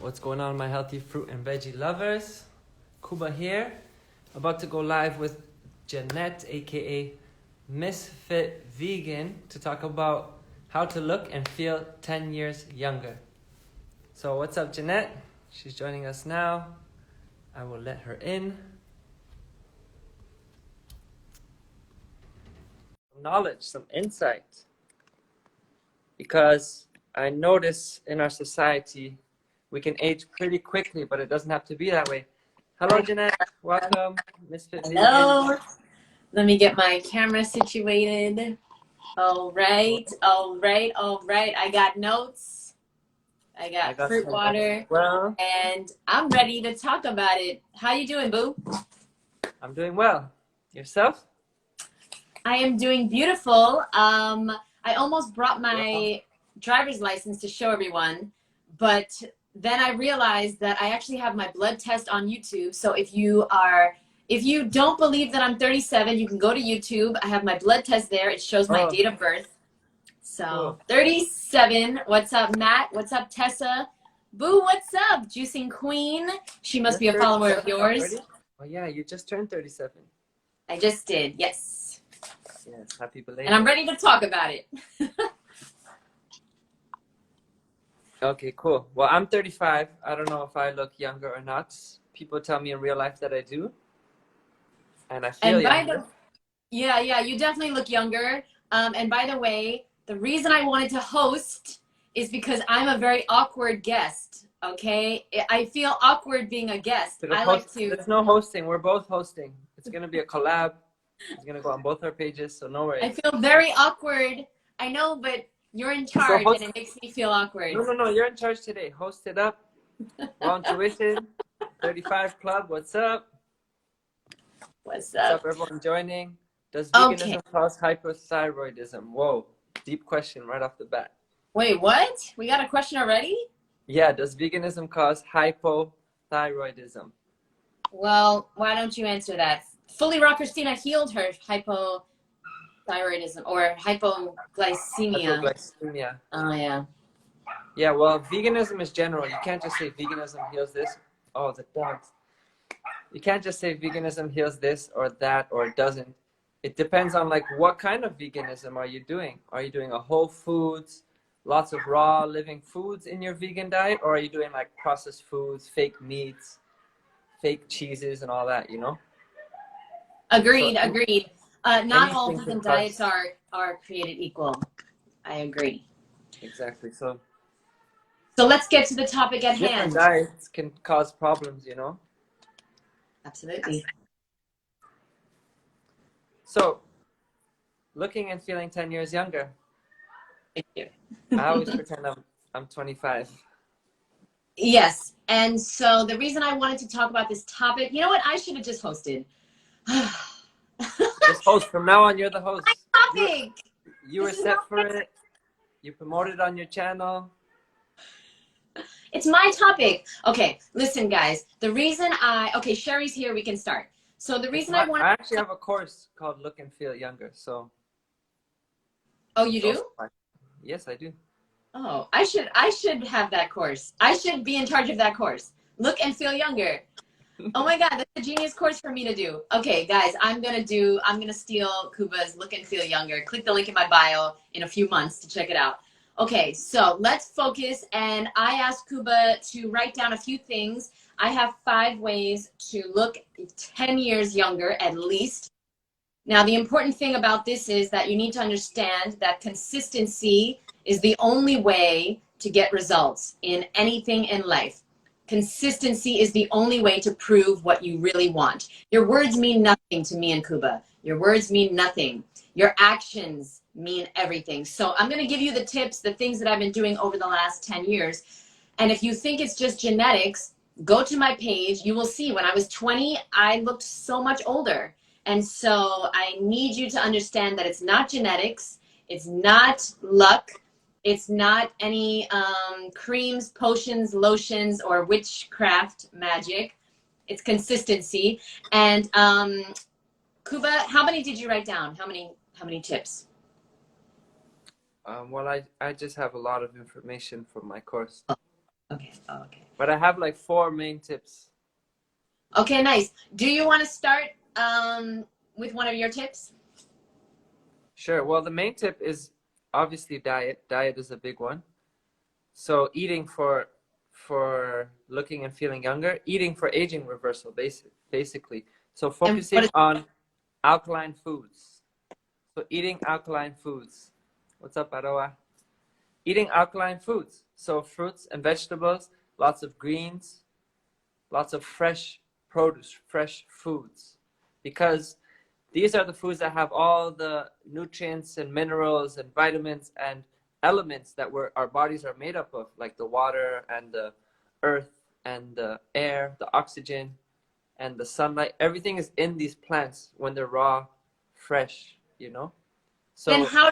What's going on, my healthy fruit and veggie lovers? Kuba here, about to go live with Jeanette, aka Ms.FitVegan, to talk about how to look and feel 10 years younger. So what's up, Jeanette? She's joining us now. I will let her in. Some knowledge, some insight. Because I notice in our society, we can age pretty quickly, but it doesn't have to be that way. Hello, Jeanette. Welcome, Ms.FitVegan. Hello. Let me get my camera situated. All right. I got notes. I got fruit water. Well, and I'm ready to talk about it. How you doing, boo? I'm doing well. Yourself? I am doing beautiful. I almost brought my driver's license to show everyone, but then I realized that I actually have my blood test on YouTube. So if you don't believe that I'm 37, you can go to YouTube. I have my blood test there. It shows my date of birth. So cool. 37. What's up, Matt? What's up, Tessa? Boo, what's up? Juicing Queen. She must be a follower of yours. Oh yeah, you just turned 37. I just did, yes. Yes, happy belated. And I'm ready to talk about it. Okay, cool. Well, I'm 35. I don't know if I look younger or not. People tell me in real life that I do. And I feel younger. Yeah, you definitely look younger. And by the way, the reason I wanted to host is because I'm a very awkward guest, okay? I feel awkward being a guest. There's no hosting. We're both hosting. It's going to be a collab. It's going to go on both our pages, so no worries. I feel very awkward. I know, but you're in charge, and it makes me feel awkward. No. You're in charge today. Host it up. Go on tuition. 35 Club. What's up? What's up, everyone joining? Does veganism cause hypothyroidism? Whoa, deep question right off the bat. Wait, what? We got a question already? Yeah, does veganism cause hypothyroidism? Well, why don't you answer that? Fully Raw Christina healed her hypothyroidism or hypoglycemia. Hypoglycemia. Oh, yeah. Yeah, well, veganism is general. You can't just say veganism heals this. Oh, the dogs. You can't just say veganism heals this or that or it doesn't. It depends on like what kind of veganism are you doing? Are you doing a whole foods, lots of raw living foods in your vegan diet, or are you doing like processed foods, fake meats, fake cheeses and all that, you know? Agreed. Not all vegan diets are created equal. I agree. Exactly. So let's get to the topic at hand. Different diets can cause problems, you know? Absolutely. So, looking and feeling 10 years younger. Thank you. I always pretend I'm 25. Yes. And so the reason I wanted to talk about this topic, you know what? I should have just hosted. Just host. From now on, you're the host. My topic. You were set for it. You promoted on your channel. It's my topic. Okay, listen, guys. The reason Sherry's here. We can start. So the reason I actually have a course called Look and Feel Younger. So. Oh, you do? Yes, I do. Oh, I should have that course. I should be in charge of that course. Look and Feel Younger. Oh my God, that's a genius course for me to do. Okay, guys, I'm gonna steal Kuba's Look and Feel Younger. Click the link in my bio in a few months to check it out. Okay, so let's focus, and I asked Kuba to write down a few things. I have 5 ways to look 10 years younger, at least. Now, the important thing about this is that you need to understand that consistency is the only way to get results in anything in life. Consistency is the only way to prove what you really want. Your words mean nothing to me and Kuba. Your words mean nothing. Your actions mean everything. So I'm going to give you the tips, the things that I've been doing over the last 10 years. And if you think it's just genetics, go to my page. You will see when I was 20, I looked so much older. And so I need you to understand that it's not genetics. It's not luck. It's not any creams, potions, lotions, or witchcraft magic. It's consistency. And Kuba, how many did you write down? How many tips? Well, I just have a lot of information from my course. Okay. But I have like 4 main tips. Okay, nice. Do you want to start with one of your tips? Sure. Well, the main tip is obviously diet. Diet is a big one. So eating for looking and feeling younger, eating for aging reversal, basically. So focusing on alkaline foods. So eating alkaline foods. What's up, Aroa? Eating alkaline foods. So fruits and vegetables, lots of greens, lots of fresh produce, fresh foods. Because these are the foods that have all the nutrients and minerals and vitamins and elements that our bodies are made up of, like the water and the earth and the air, the oxygen and the sunlight. Everything is in these plants when they're raw, fresh, you know? So Then how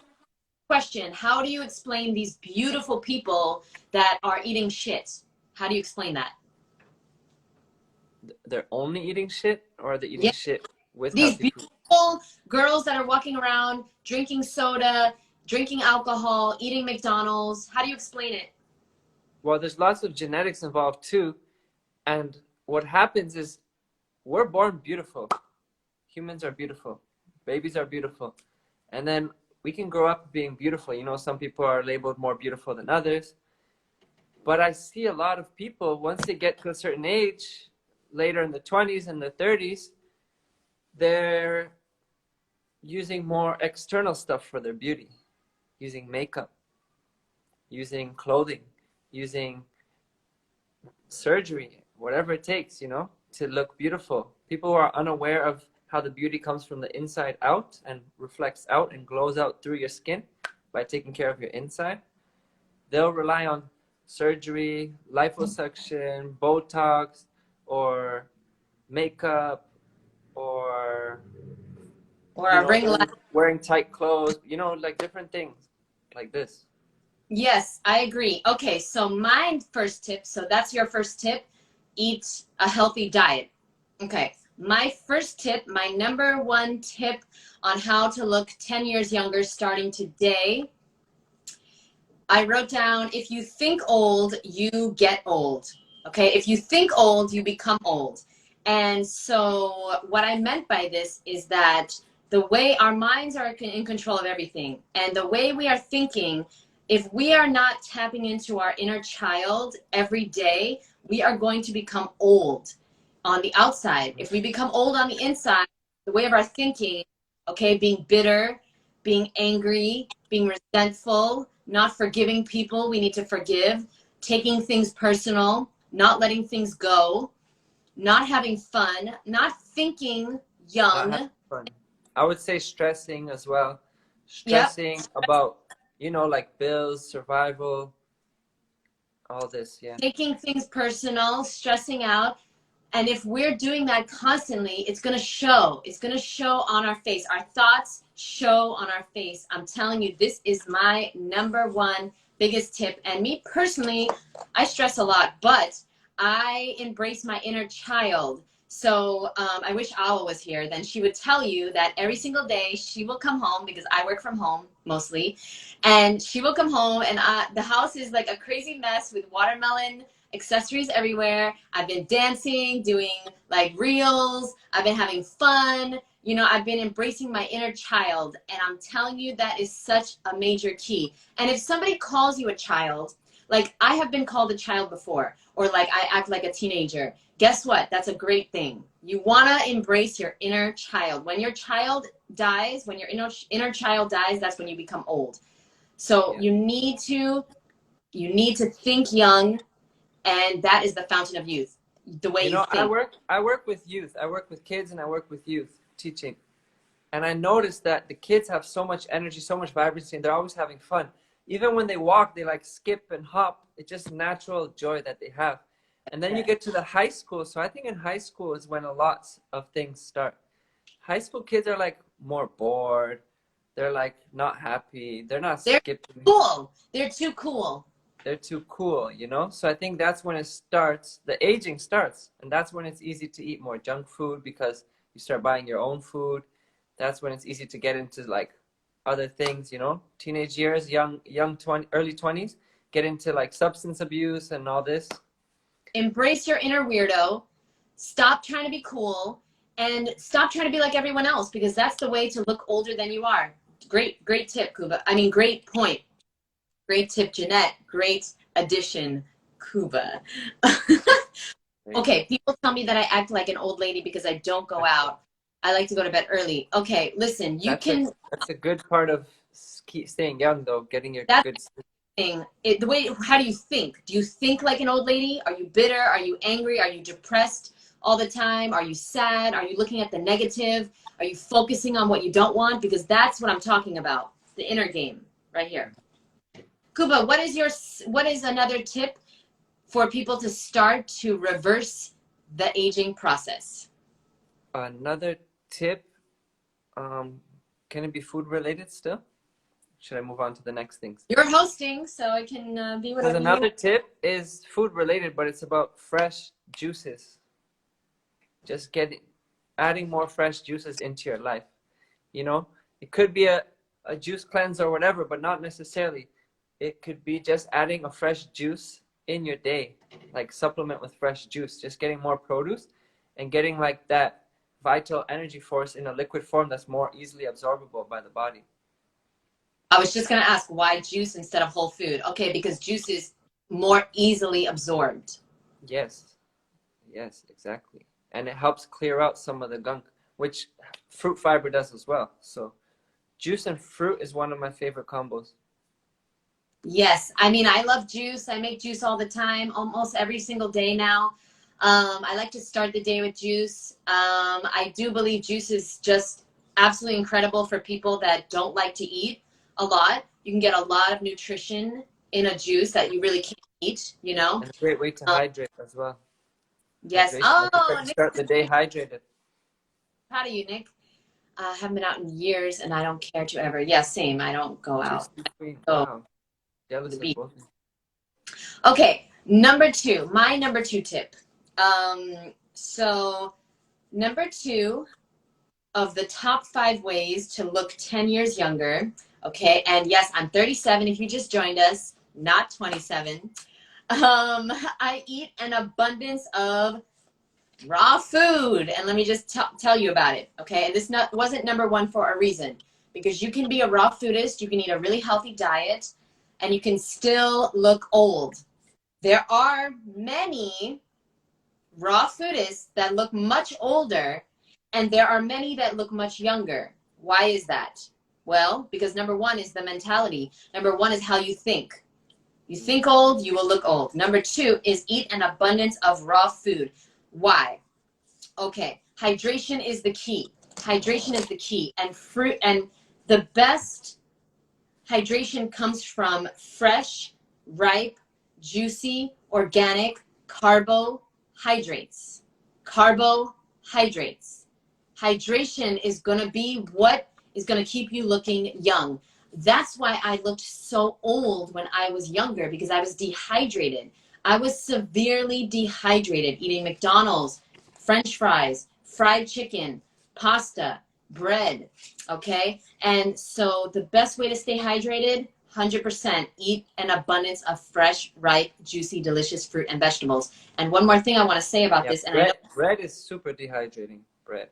do you explain these beautiful people that are eating shit? How do you explain that? they're only eating shit, or they're eating shit with These healthy food? beautiful girls that are walking around drinking soda, drinking alcohol, eating McDonald's. How do you explain it? Well, there's lots of genetics involved too. And what happens is we're born beautiful. Humans are beautiful. Babies are beautiful. And then we can grow up being beautiful. You know, some people are labeled more beautiful than others. But I see a lot of people, once they get to a certain age, later in the 20s and the 30s, they're using more external stuff for their beauty, using makeup, using clothing, using surgery, whatever it takes, you know, to look beautiful. People who are unaware of how the beauty comes from the inside out and reflects out and glows out through your skin by taking care of your inside, they'll rely on surgery, liposuction, Botox, or makeup, or wearing tight clothes, you know, like different things like this. Yes, I agree. Okay, so my first tip, so that's your first tip, eat a healthy diet. Okay, my first tip, my number 1 tip on how to look 10 years younger starting today, I wrote down, if you think old, you get old. Okay, if you think old, you become old. And so what I meant by this is that the way our minds are in control of everything, and the way we are thinking, if we are not tapping into our inner child every day, we are going to become old on the outside. If we become old on the inside, the way of our thinking, okay, being bitter, being angry, being resentful, not forgiving people we need to forgive, taking things personal, not letting things go, not having fun, not thinking young. Not having fun. I would say stressing as well. Stressing Yep. about, you know, like bills, survival, all this, yeah. Taking things personal, stressing out. And if we're doing that constantly, it's going to show. It's going to show on our face. Our thoughts show on our face. I'm telling you, this is my number 1 biggest tip. And me personally, I stress a lot, but I embrace my inner child. So I wish Awa was here. Then she would tell you that every single day she will come home, because I work from home mostly. And she will come home and the house is like a crazy mess with watermelon accessories everywhere. I've been dancing, doing like reels. I've been having fun. You know, I've been embracing my inner child. And I'm telling you, that is such a major key. And if somebody calls you a child, like I have been called a child before, or like I act like a teenager, guess what? That's a great thing. You want to embrace your inner child. When your child dies, when your inner child dies, that's when you become old. So you need to think young. And that is the fountain of youth, the way you think. I work with youth. I work with kids and I work with youth teaching. And I noticed that the kids have so much energy, so much vibrancy, and they're always having fun. Even when they walk, they like skip and hop. It's just natural joy that they have. And then you get to the high school. So I think in high school is when a lot of things start. High school kids are like more bored. They're like not happy. They're not skipping. Cool. They're too cool. They're too cool, you know? So I think that's when it starts, the aging starts. And that's when it's easy to eat more junk food, because you start buying your own food. That's when it's easy to get into like other things, you know? Teenage years, early 20s, get into like substance abuse and all this. embrace your inner weirdo, stop trying to be cool, and stop trying to be like everyone else, because that's the way to look older than you are. Great tip, Kuba. I mean, great point. Great tip, Jeanette. Great addition, Kuba. Okay, people tell me that I act like an old lady because I don't go out. I like to go to bed early. Okay, listen, That's a good part of staying young, though, getting your good sleep. The way, how do you think? Do you think like an old lady? Are you bitter? Are you angry? Are you depressed all the time? Are you sad? Are you looking at the negative? Are you focusing on what you don't want? Because that's what I'm talking about. The inner game right here. Kuba, what is another tip for people to start to reverse the aging process? Another tip, can it be food related still? Should I move on to the next things? You're hosting, so it can be whatever. Another tip is food related, but it's about fresh juices. Just adding more fresh juices into your life. You know, it could be a juice cleanse or whatever, but not necessarily. It could be just adding a fresh juice in your day, like supplement with fresh juice, just getting more produce and getting like that vital energy force in a liquid form that's more easily absorbable by the body. I was just going to ask, why juice instead of whole food? Okay, because juice is more easily absorbed. Yes, exactly. And it helps clear out some of the gunk, which fruit fiber does as well. So juice and fruit is one of my favorite combos. Yes, I mean, I love juice. I make juice all the time, almost every single day now. I like to start the day with juice. I do believe juice is just absolutely incredible for people that don't like to eat a lot. You can get a lot of nutrition in a juice that you really can't eat, you know. And a great way to hydrate as well. Yes. Hydration. Oh, Nick, start the day hydrated. Proud of you, Nick. I haven't been out in years, and I don't care to ever. Yeah, same. I don't go out. Wow. Jealous of both. Okay, my number two tip. So number 2 of the top 5 ways to look 10 years younger. Okay, and yes, I'm 37 if you just joined us, not 27. I eat an abundance of raw food, and let me just tell you about it. Okay, and this wasn't number 1 for a reason, because you can be a raw foodist, you can eat a really healthy diet, and you can still look old. There are many raw foodists that look much older, and there are many that look much younger. Why is that? Well, because number 1 is the mentality. Number 1 is how you think. You think old, you will look old. Number 2 is eat an abundance of raw food. Why? Okay, hydration is the key. Hydration is the key. And fruit, and the best hydration comes from fresh, ripe, juicy, organic carbohydrates. Carbohydrates. Hydration is going to be what is going to keep you looking young. That's why I looked so old when I was younger, because I was dehydrated. I was severely dehydrated, eating McDonald's, French fries, fried chicken, pasta, bread, okay? And so the best way to stay hydrated, 100%, eat an abundance of fresh, ripe, juicy, delicious fruit and vegetables. And one more thing I want to say about this. And bread is super dehydrating, bread.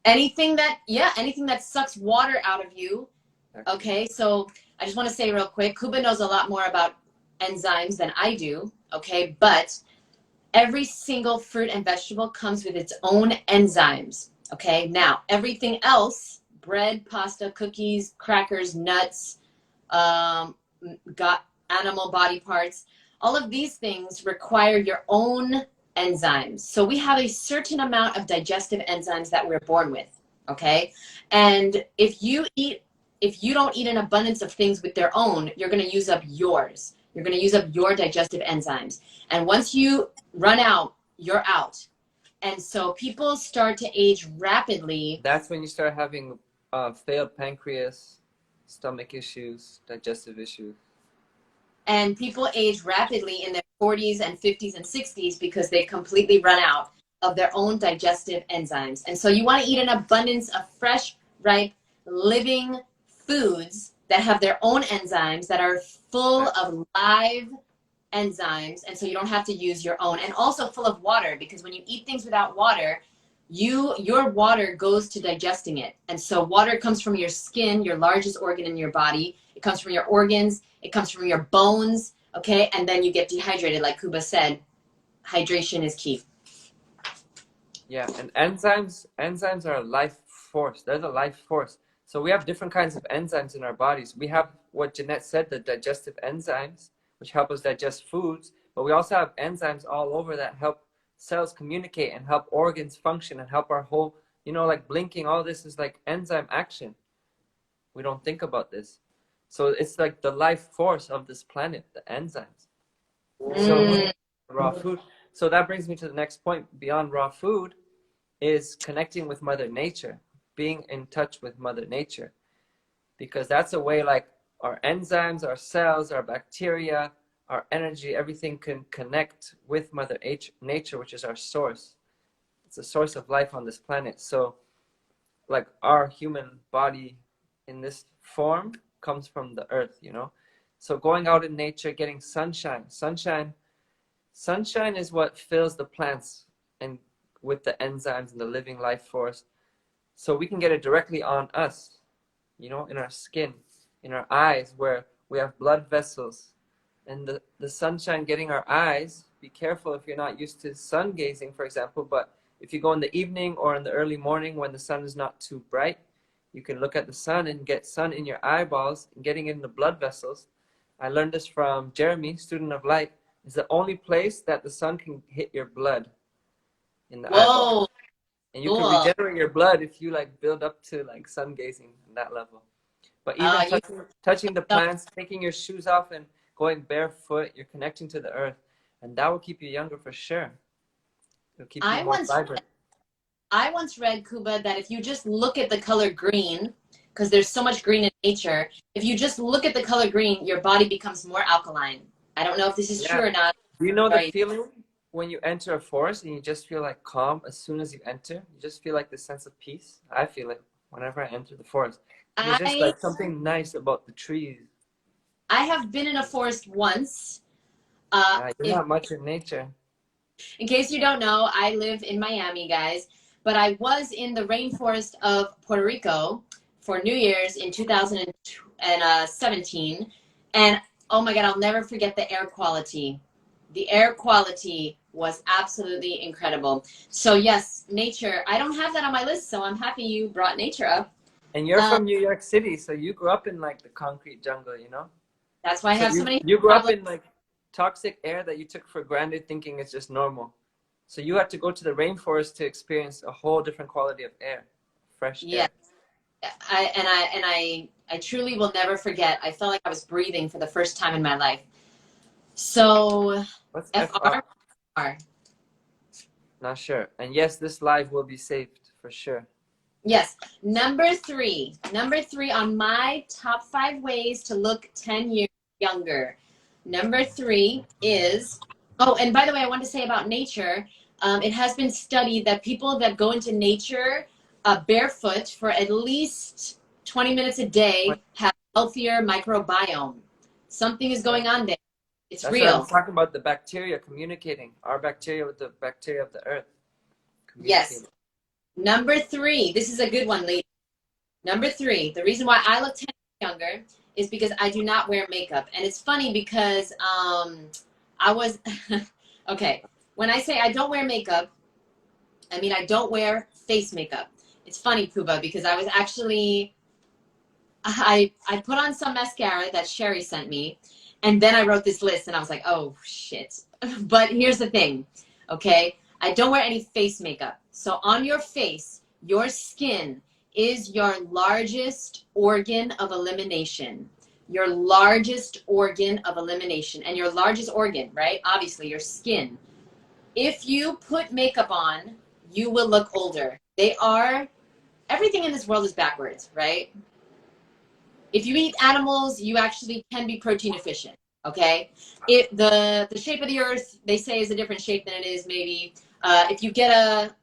Anything that sucks water out of you. Okay, so I just want to say real quick, Kuba knows a lot more about enzymes than I do, okay? But every single fruit and vegetable comes with its own enzymes, okay? Now, everything else, bread, pasta, cookies, crackers, nuts, got animal body parts, all of these things require your own enzymes. So we have a certain amount of digestive enzymes that we're born with, okay? And if you don't eat an abundance of things with their own, you're going to use up yours. You're going to use up your digestive enzymes. And once you run out, you're out. And so people start to age rapidly. That's when you start having failed pancreas, stomach issues, digestive issues. And people age rapidly in their 40s and 50s and 60s because they completely run out of their own digestive enzymes. And so you want to eat an abundance of fresh, ripe, living foods that have their own enzymes, that are full of live enzymes, and so you don't have to use your own, and also full of water, because when you eat things without water, your water goes to digesting it. And so water comes from your skin, your largest organ in your body. It comes from your organs. It comes from your bones. Okay. And then you get dehydrated. Like Kuba said, hydration is key. Yeah. And enzymes are a life force. There's a life force. So we have different kinds of enzymes in our bodies. We have what Jeanette said, the digestive enzymes, which help us digest foods. But we also have enzymes all over that help cells communicate and help organs function and help our whole, like blinking, all this is like enzyme action. We don't think about this. So it's like the life force of this planet, the enzymes. So raw food. So that brings me to the next point. Beyond raw food is connecting with Mother Nature, being in touch with Mother Nature, because that's a way like our enzymes, our cells, our bacteria, our energy, everything can connect with Mother Nature, which is our source. It's the source of life on this planet. So like our human body in this form comes from the earth, So going out in nature, getting sunshine. Sunshine is what fills the plants and with the enzymes and the living life force. So we can get it directly on us, in our skin, in our eyes, where we have blood vessels. And the sunshine getting our eyes, be careful if you're not used to sun gazing, for example, but if you go in the evening or in the early morning when the sun is not too bright, you can look at the sun and get sun in your eyeballs and getting in the blood vessels. I learned this from Jeremy, student of light. It's the only place that the sun can hit your blood in the eyeball. And you can regenerate your blood if you like build up to like sun gazing on that level. But even touching the plants, taking your shoes off and going barefoot, you're connecting to the earth, and that will keep you younger for sure. It'll keep you more vibrant. I once read, Kuba, that if you just look at the color green, because there's so much green in nature, if you just look at the color green, your body becomes more alkaline. I don't know if this is true or not. Do you know the feeling when you enter a forest and you just feel like calm as soon as you enter? You just feel like this sense of peace. I feel it whenever I enter the forest. There's just like something nice about the trees. I have been in a forest once. You're not much in nature. In case you don't know, I live in Miami, guys. But I was in the rainforest of Puerto Rico for New Year's in 2017. And oh my God, I'll never forget the air quality. The air quality was absolutely incredible. So yes, nature. I don't have that on my list, so I'm happy you brought nature up. And you're from New York City, so you grew up in like the concrete jungle, That's why I have so many. You grew up in like toxic air that you took for granted, thinking it's just normal. So you had to go to the rainforest to experience a whole different quality of air, fresh air. I truly will never forget. I felt like I was breathing for the first time in my life. So what's FR? Not sure. And yes, this live will be saved for sure. Yes. Number three on my top 5 ways to look 10 years younger. Number 3 is, and by the way, I want to say about nature, it has been studied that people that go into nature barefoot for at least 20 minutes a day have healthier microbiome. Something is going on there. That's real. I'm talking about the bacteria communicating, our bacteria with the bacteria of the earth. Yes. Number 3, this is a good one, ladies. Number 3, the reason why I look 10 years younger is because I do not wear makeup. And it's funny because I was, okay, when I say I don't wear makeup, I mean I don't wear face makeup. It's funny, Kuba, because I was actually, I put on some mascara that Sherry sent me, and then I wrote this list, and I was like, oh, shit. But here's the thing, okay? I don't wear any face makeup. So on your face, your skin is your largest organ of elimination. Your largest organ of elimination. And your largest organ, right? Obviously, your skin. If you put makeup on, you will look older. Everything in this world is backwards, right? If you eat animals, you actually can be protein deficient, okay? The shape of the earth, they say, is a different shape than it is maybe. If you get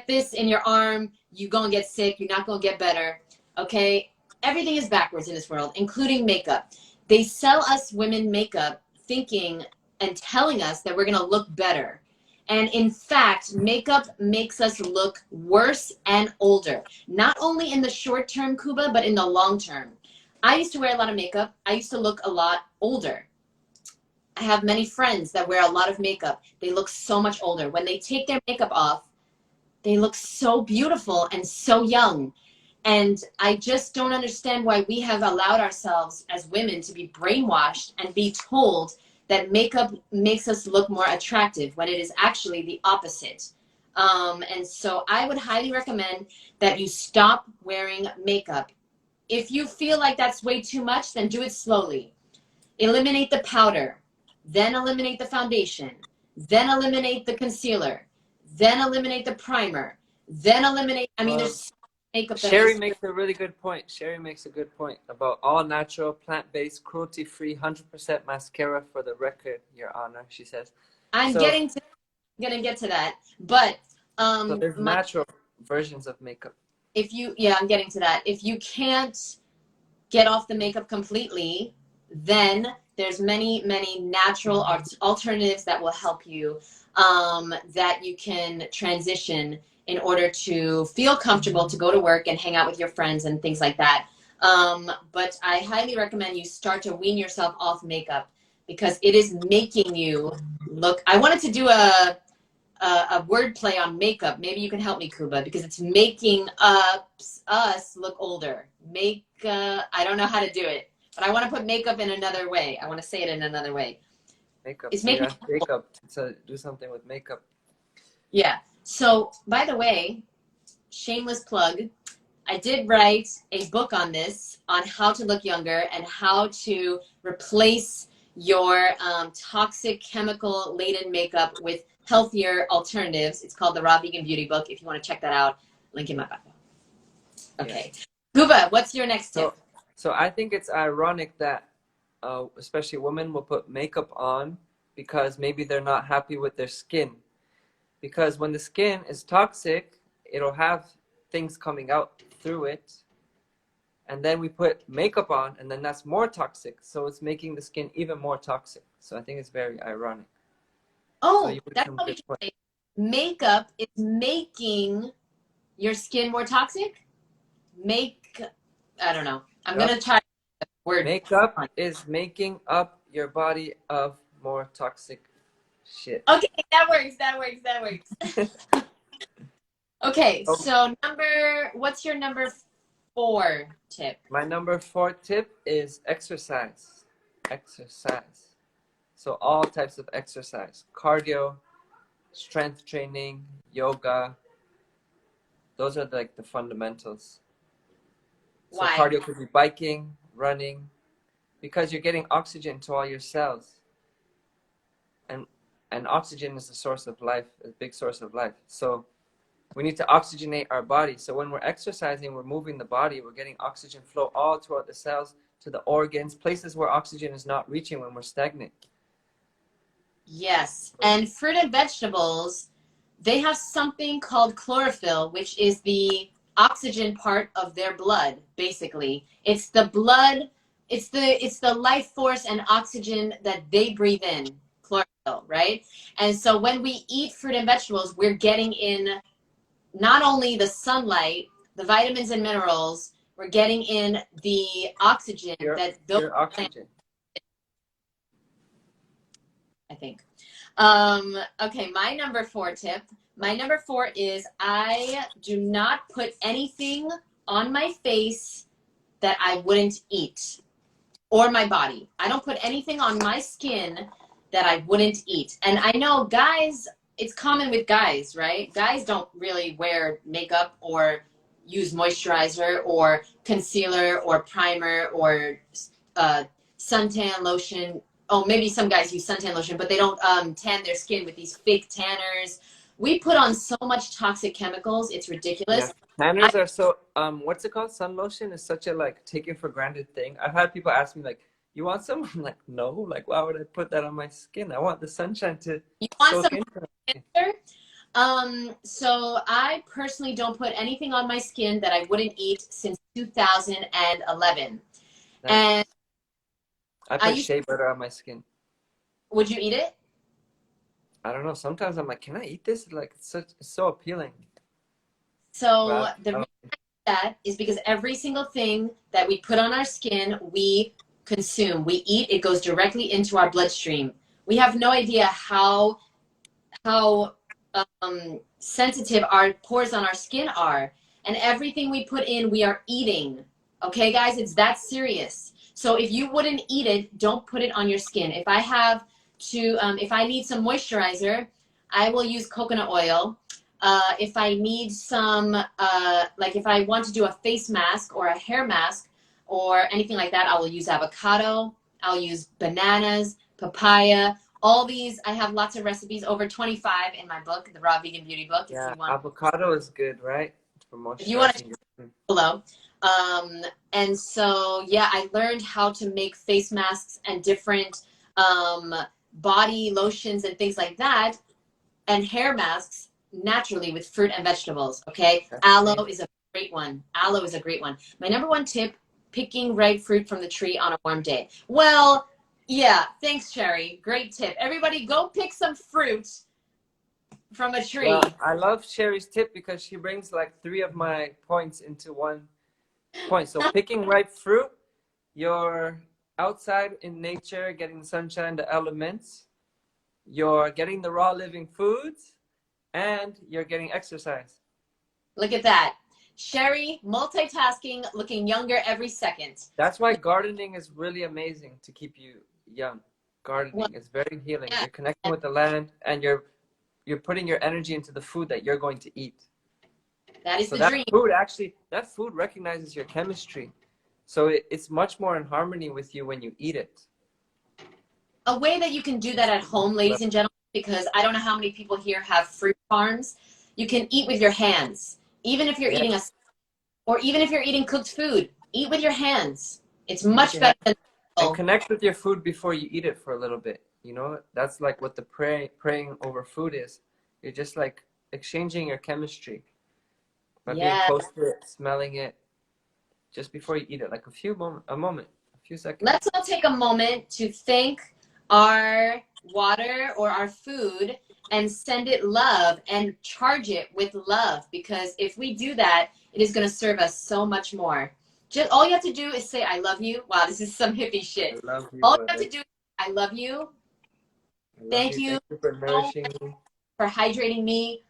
this in your arm, you're gonna get sick, you're not gonna get better, okay? Everything is backwards in this world, including makeup. They sell us women makeup thinking and telling us that we're going to look better. And in fact, makeup makes us look worse and older, not only in the short term, Kuba, but in the long term. I used to wear a lot of makeup. I used to look a lot older. I have many friends that wear a lot of makeup. They look so much older. When they take their makeup off, they look so beautiful and so young. And I just don't understand why we have allowed ourselves as women to be brainwashed and be told that makeup makes us look more attractive when it is actually the opposite. And so I would highly recommend that you stop wearing makeup. If you feel like that's way too much, then do it slowly. Eliminate the powder, then eliminate the foundation, then eliminate the concealer, then eliminate the primer, then eliminate, I mean, there's makeup that Sherry makes a really good point. Sherry makes a good point about all natural, plant-based, cruelty-free, 100% mascara for the record, Your Honor, she says. I'm gonna get to that, but so there's natural versions of makeup. If you, I'm getting to that. If you can't get off the makeup completely, then there's many natural alternatives that will help you, that you can transition in order to feel comfortable to go to work and hang out with your friends and things like that. But I highly recommend you start to wean yourself off makeup, because it is making you look, I wanted to do a word play on makeup. Maybe you can help me, Kuba, because it's making us look older. I don't know how to do it, but I want to put makeup in another way. I want to say it in another way. Makeup. It's making makeup to do something with makeup. Yeah. So, by the way, shameless plug, I did write a book on this, on how to look younger and how to replace your toxic chemical-laden makeup with healthier alternatives. It's called the Raw Vegan Beauty Book. If you want to check that out, link in my bio. Okay. Yeah. Kuba, what's your next tip? So I think it's ironic that especially women will put makeup on because maybe they're not happy with their skin. Because when the skin is toxic, it'll have things coming out through it. And then we put makeup on, and then that's more toxic. So it's making the skin even more toxic. So I think it's very ironic. Oh, so that's what we can say. Makeup is making your skin more toxic? I don't know. I'm going to try the word. Makeup is making up your body of more toxic shit. Okay, that works. Okay, so what's your number 4 tip? My number 4 tip is exercise. Exercise. So all types of exercise. Cardio, strength training, yoga. Those are like the fundamentals. So Why? cardio could be biking, running, because you're getting oxygen to all your cells. And oxygen is a source of life, a big source of life. So we need to oxygenate our body. So when we're exercising, we're moving the body, we're getting oxygen flow all throughout the cells, to the organs, places where oxygen is not reaching when we're stagnant. Yes, and fruit and vegetables, they have something called chlorophyll, which is the oxygen part of their blood, basically. It's the blood, it's the life force and oxygen that they breathe in, chlorophyll, right? And so when we eat fruit and vegetables, we're getting in not only the sunlight, the vitamins and minerals, we're getting in the oxygen that those oxygen. I think. Okay, my number 4 tip. My number 4 is I do not put anything on my face that I wouldn't eat, or my body. I don't put anything on my skin that I wouldn't eat. And I know guys, it's common with guys, right? Guys don't really wear makeup or use moisturizer or concealer or primer or suntan lotion. Oh, maybe some guys use suntan lotion, but they don't tan their skin with these fake tanners. We put on so much toxic chemicals, it's ridiculous. Yeah. Tanners are so, what's it called? Sun lotion is such a like taken for granted thing. I've had people ask me like, you want some? I'm like, no, like why would I put that on my skin? I want the sunshine to soak into it. So I personally don't put anything on my skin that I wouldn't eat since 2011. Nice. And I put shea butter on my skin. Would you eat it? I don't know. Sometimes I'm like, can I eat this? Like, it's so appealing. So But the reason that is because every single thing that we put on our skin, we consume, we eat, it goes directly into our bloodstream. We have no idea how sensitive our pores on our skin are, and everything we put in, we are eating. Okay, guys, it's that serious. So if you wouldn't eat it, don't put it on your skin. If I have to, if I need some moisturizer, I will use coconut oil. If I need some, like if I want to do a face mask or a hair mask or anything like that, I will use avocado. I'll use bananas, papaya. All these, I have lots of recipes, over 25 in my book, the Raw Vegan Beauty book. yeah, If you want, avocado is good, right? For if you want to moisturizing your skin. below. And so, yeah, I learned how to make face masks and different body lotions and things like that, and hair masks naturally with fruit and vegetables. Okay, That's aloe amazing. is a great one. Aloe is a great one. My number one tip: picking ripe fruit from the tree on a warm day. Well, yeah, thanks, Sherry. Great tip. Everybody, go pick some fruit from a tree. Well, I love Sherry's tip because she brings like 3 of my points into one point. So picking ripe fruit, you're outside in nature, getting the sunshine, the elements. You're getting the raw living foods, and you're getting exercise. Look at that. Sherry, multitasking, looking younger every second. That's why gardening is really amazing to keep you young. Gardening Well, is very healing. yeah, You're connecting with the land, and you're putting your energy into the food that you're going to eat. that is So the that dream. food actually, that food recognizes your chemistry. So it's much more in harmony with you when you eat it. A way that you can do that at home, ladies and gentlemen, because I don't know how many people here have fruit farms. You can eat with your hands. Even if you're Yeah. eating or even if you're eating cooked food, eat with your hands. It's Eat with much your better hands. than And connect with your food before you eat it for a little bit. You know, that's like what the praying over food is. You're just like exchanging your chemistry by being yeah. close to it, smelling it, just before you eat it, like a few seconds. Let's all take a moment to thank our water or our food and send it love and charge it with love, because if we do that, it is going to serve us so much more. Just all you have to do is say I love you. Wow, this is some hippie shit. I love you, All you have brother. to do is I love you. I love Thank you. you Thank you for so nourishing much me. for hydrating me,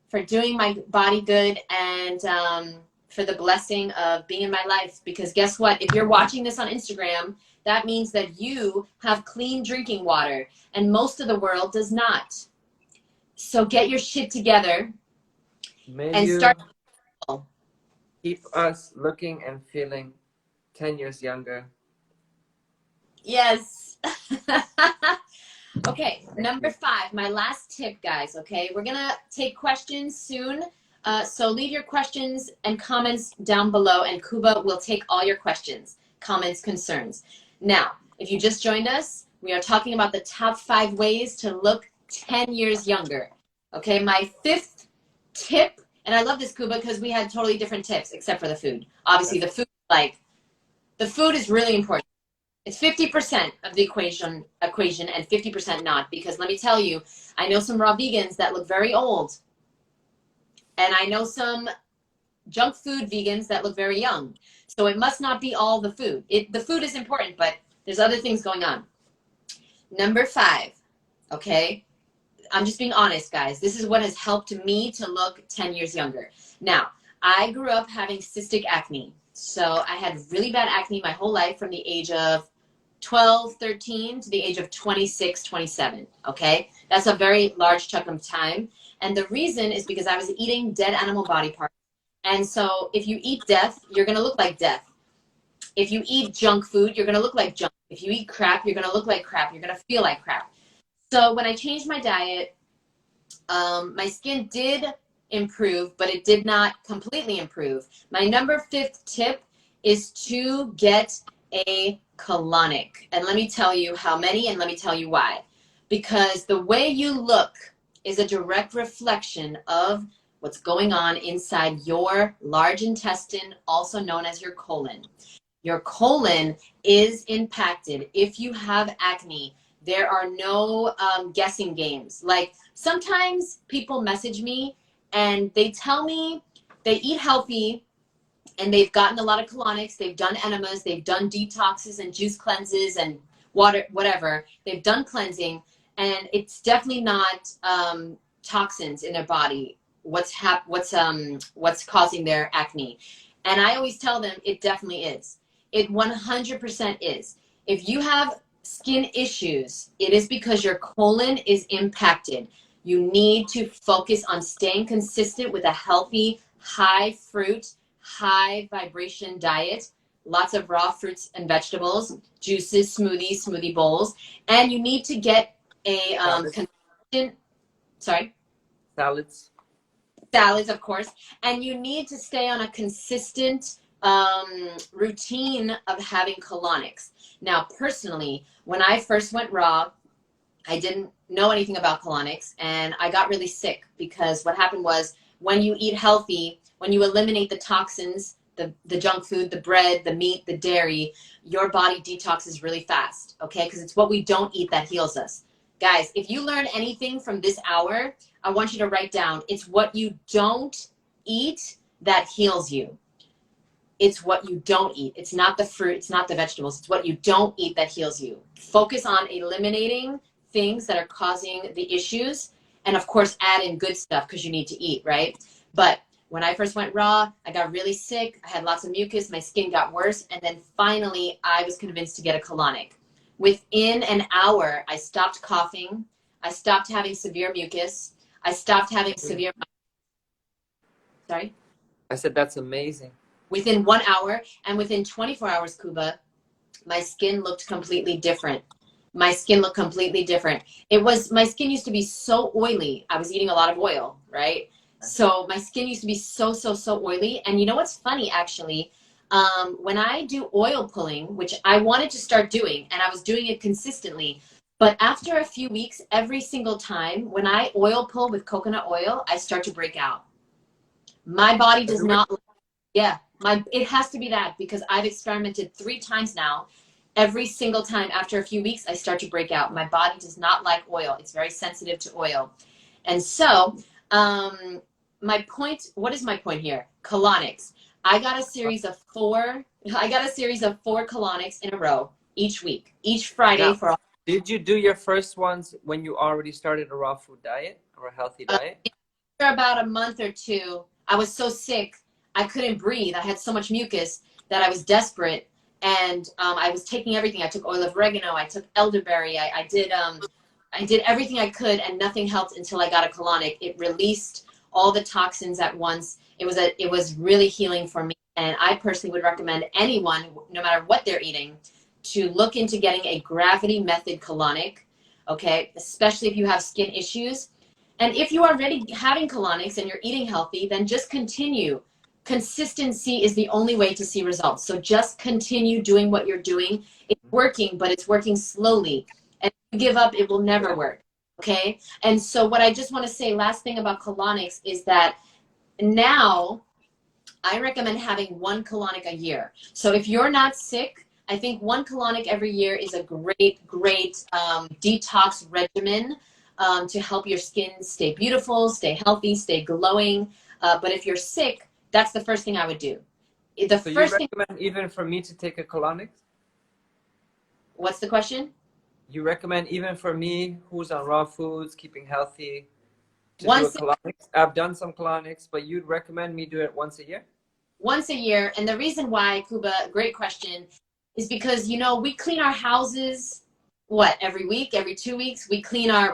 for doing my body good, and for the blessing of being in my life. Because guess what? If you're watching this on Instagram, that means that you have clean drinking water, and most of the world does not. So get your shit together May and you start. keep us looking and feeling 10 years younger. Yes. Okay, Thank number you. 5, my last tip, guys. Okay, we're gonna take questions soon. So leave your questions and comments down below, and Kuba will take all your questions, comments, concerns. Now, if you just joined us, we are talking about the top 5 ways to look 10 years younger. Okay, my 5th tip, and I love this, Kuba, because we had totally different tips except for the food. Obviously, the food, like, the food is really important. It's 50% of the equation and 50% not, because let me tell you, I know some raw vegans that look very old, and I know some junk food vegans that look very young. So it must not be all the food. The food is important, but there's other things going on. Number 5, okay? I'm just being honest, guys. This is what has helped me to look 10 years younger. Now, I grew up having cystic acne. So I had really bad acne my whole life from the age of 12, 13 to the age of 26, 27, okay? That's a very large chunk of time. And the reason is because I was eating dead animal body parts. And so if you eat death, you're going to look like death. If you eat junk food, you're going to look like junk. If you eat crap, you're going to look like crap. You're going to feel like crap. So when I changed my diet, my skin did improve, but it did not completely improve. My number 5th tip is to get a colonic. And let me tell you how many, and let me tell you why. Because the way you look is a direct reflection of what's going on inside your large intestine, also known as your colon. Your colon is impacted if you have acne There are no guessing games. Like sometimes people message me and they tell me they eat healthy and they've gotten a lot of colonics, they've done enemas, they've done detoxes and juice cleanses and water, whatever. They've done cleansing, and it's definitely not toxins in their body. What's causing their acne? And I always tell them it definitely is. It 100% is. If you have skin issues, it is because your colon is impacted. You need to focus on staying consistent with a healthy, high fruit, high vibration diet, lots of raw fruits and vegetables, juices, smoothies, smoothie bowls, and you need to get a consistent, salads, of course, and you need to stay on a consistent routine of having colonics. Now, personally, when I first went raw, I didn't know anything about colonics, and I got really sick because what happened was when you eat healthy, when you eliminate the toxins, the junk food, the bread, the meat, the dairy, your body detoxes really fast, okay? Because it's what we don't eat that heals us. Guys, if you learn anything from this hour, I want you to write down, it's what you don't eat that heals you. It's what you don't eat. It's not the fruit, it's not the vegetables, it's what you don't eat that heals you. Focus on eliminating things that are causing the issues, and of course add in good stuff because you need to eat, right? But when I first went raw, I got really sick, I had lots of mucus, my skin got worse, and then finally I was convinced to get a colonic. Within an hour, I stopped coughing, I stopped having severe mucus, I stopped having severe, sorry? I said that's amazing. Within 1 hour, and within 24 hours, Kuba, my skin looked completely different. My skin looked completely different. My skin used to be so oily. I was eating a lot of oil, right? So my skin used to be so oily. And you know what's funny, actually? When I do oil pulling, which I wanted to start doing, and I was doing it consistently, but after a few weeks, every single time, when I oil pull with coconut oil, I start to break out. My body does not, it has to be that, because I've experimented 3 times now. Every single time after a few weeks, I start to break out. My body does not like oil. It's very sensitive to oil. And so, what is my point here? Colonics. I got a series of 4 colonics in a row each week, each Friday for all. Did you do your first ones when you already started a raw food diet or a healthy diet? After about a month or 2, I was so sick, I couldn't breathe. I had so much mucus that I was desperate. And I was taking everything. I took oil of oregano. I took elderberry. I did everything I could, and nothing helped until I got a colonic. It released all the toxins at once. It was really healing for me. And I personally would recommend anyone, no matter what they're eating, to look into getting a gravity method colonic, okay? Especially if you have skin issues. And if you are already having colonics and you're eating healthy, then just continue. Consistency is the only way to see results. So just continue doing what you're doing. It's working, but it's working slowly. And if you give up, it will never work. Okay? And so what I just want to say, last thing about colonics, is that now I recommend having 1 colonic a year. So if you're not sick, I think 1 colonic every year is a great detox regimen to help your skin stay beautiful, stay healthy, stay glowing. But if you're sick, that's the first thing I would do. So you recommend even for me to take a colonic? What's the question? You recommend even for me, who's on raw foods, keeping healthy, to do a colonics? I've done some colonics, but you'd recommend me do it once a year? Once a year. And the reason why, Kuba, great question, is because, we clean our houses, every week, every 2 weeks? We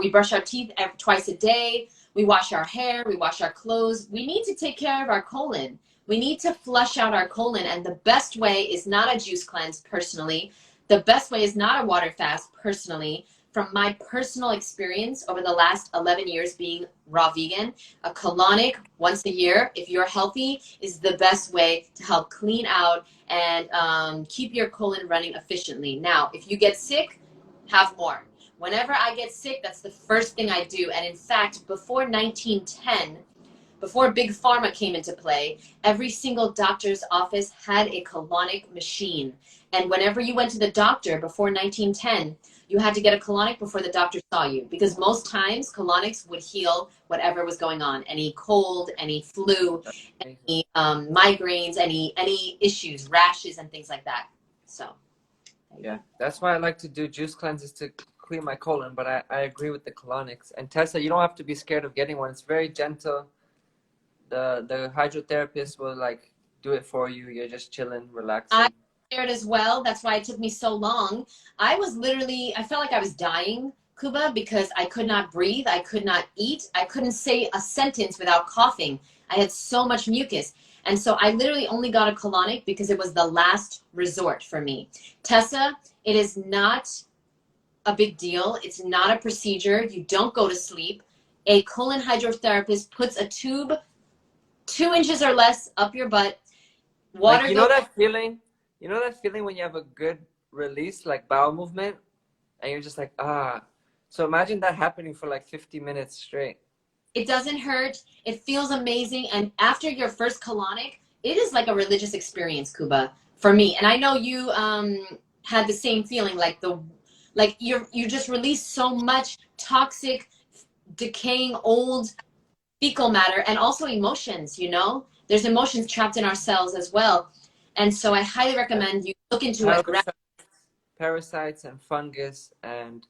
brush our teeth twice a day. We wash our hair, we wash our clothes. We need to take care of our colon. We need to flush out our colon. And the best way is not a juice cleanse, personally. The best way is not a water fast, personally. From my personal experience over the last 11 years being raw vegan, a colonic once a year, if you're healthy, is the best way to help clean out and keep your colon running efficiently. Now, if you get sick, have more. Whenever I get sick, that's the first thing I do. And in fact, before 1910, before Big Pharma came into play, every single doctor's office had a colonic machine. And whenever you went to the doctor before 1910, you had to get a colonic before the doctor saw you, because most times colonics would heal whatever was going on, any cold, any flu, any migraines, any issues, rashes, and things like that. So yeah, that's why I like to do juice cleanses to clean my colon. But I agree with the colonics. And Tessa, you don't have to be scared of getting one. It's very gentle. The hydrotherapist will like do it for you. You're just chilling, relaxing. I shared as well. That's why it took me so long. I was literally, I felt like I was dying, Kuba, because I could not breathe. I could not eat. I couldn't say a sentence without coughing. I had so much mucus. And so I literally only got a colonic because it was the last resort for me. Tessa, it is not a big deal. It's not a procedure. You don't go to sleep. A colon hydrotherapist puts a tube 2 inches or less up your butt. Water Like, you know that feeling? You know that feeling when you have a good release, like bowel movement, and you're just like, ah. So imagine that happening for like 50 minutes straight. It doesn't hurt. It feels amazing. And after your first colonic, it is like a religious experience, Kuba, for me. And I know you had the same feeling, like you just release so much toxic, decaying, old fecal matter, and also emotions, you know? There's emotions trapped in our cells as well. And so I highly recommend you look into it. Parasites and fungus and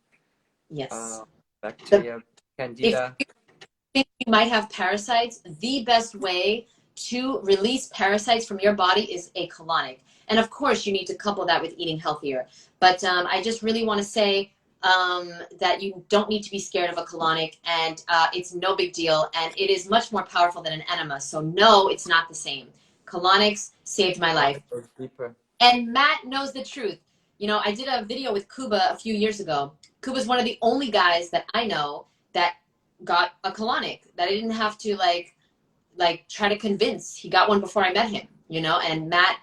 Yes. bacteria, If candida. you think you might have parasites, the best way to release parasites from your body is a colonic. And of course, you need to couple that with eating healthier. But I just really want to say that you don't need to be scared of a colonic, and it's no big deal. And it is much more powerful than an enema. So no, it's not the same. Colonics saved my life. Deeper. And Matt knows the truth. You know, I did a video with Kuba a few years ago. Kuba's one of the only guys that I know that got a colonic, that I didn't have to like try to convince. He got one before I met him, you know, and Matt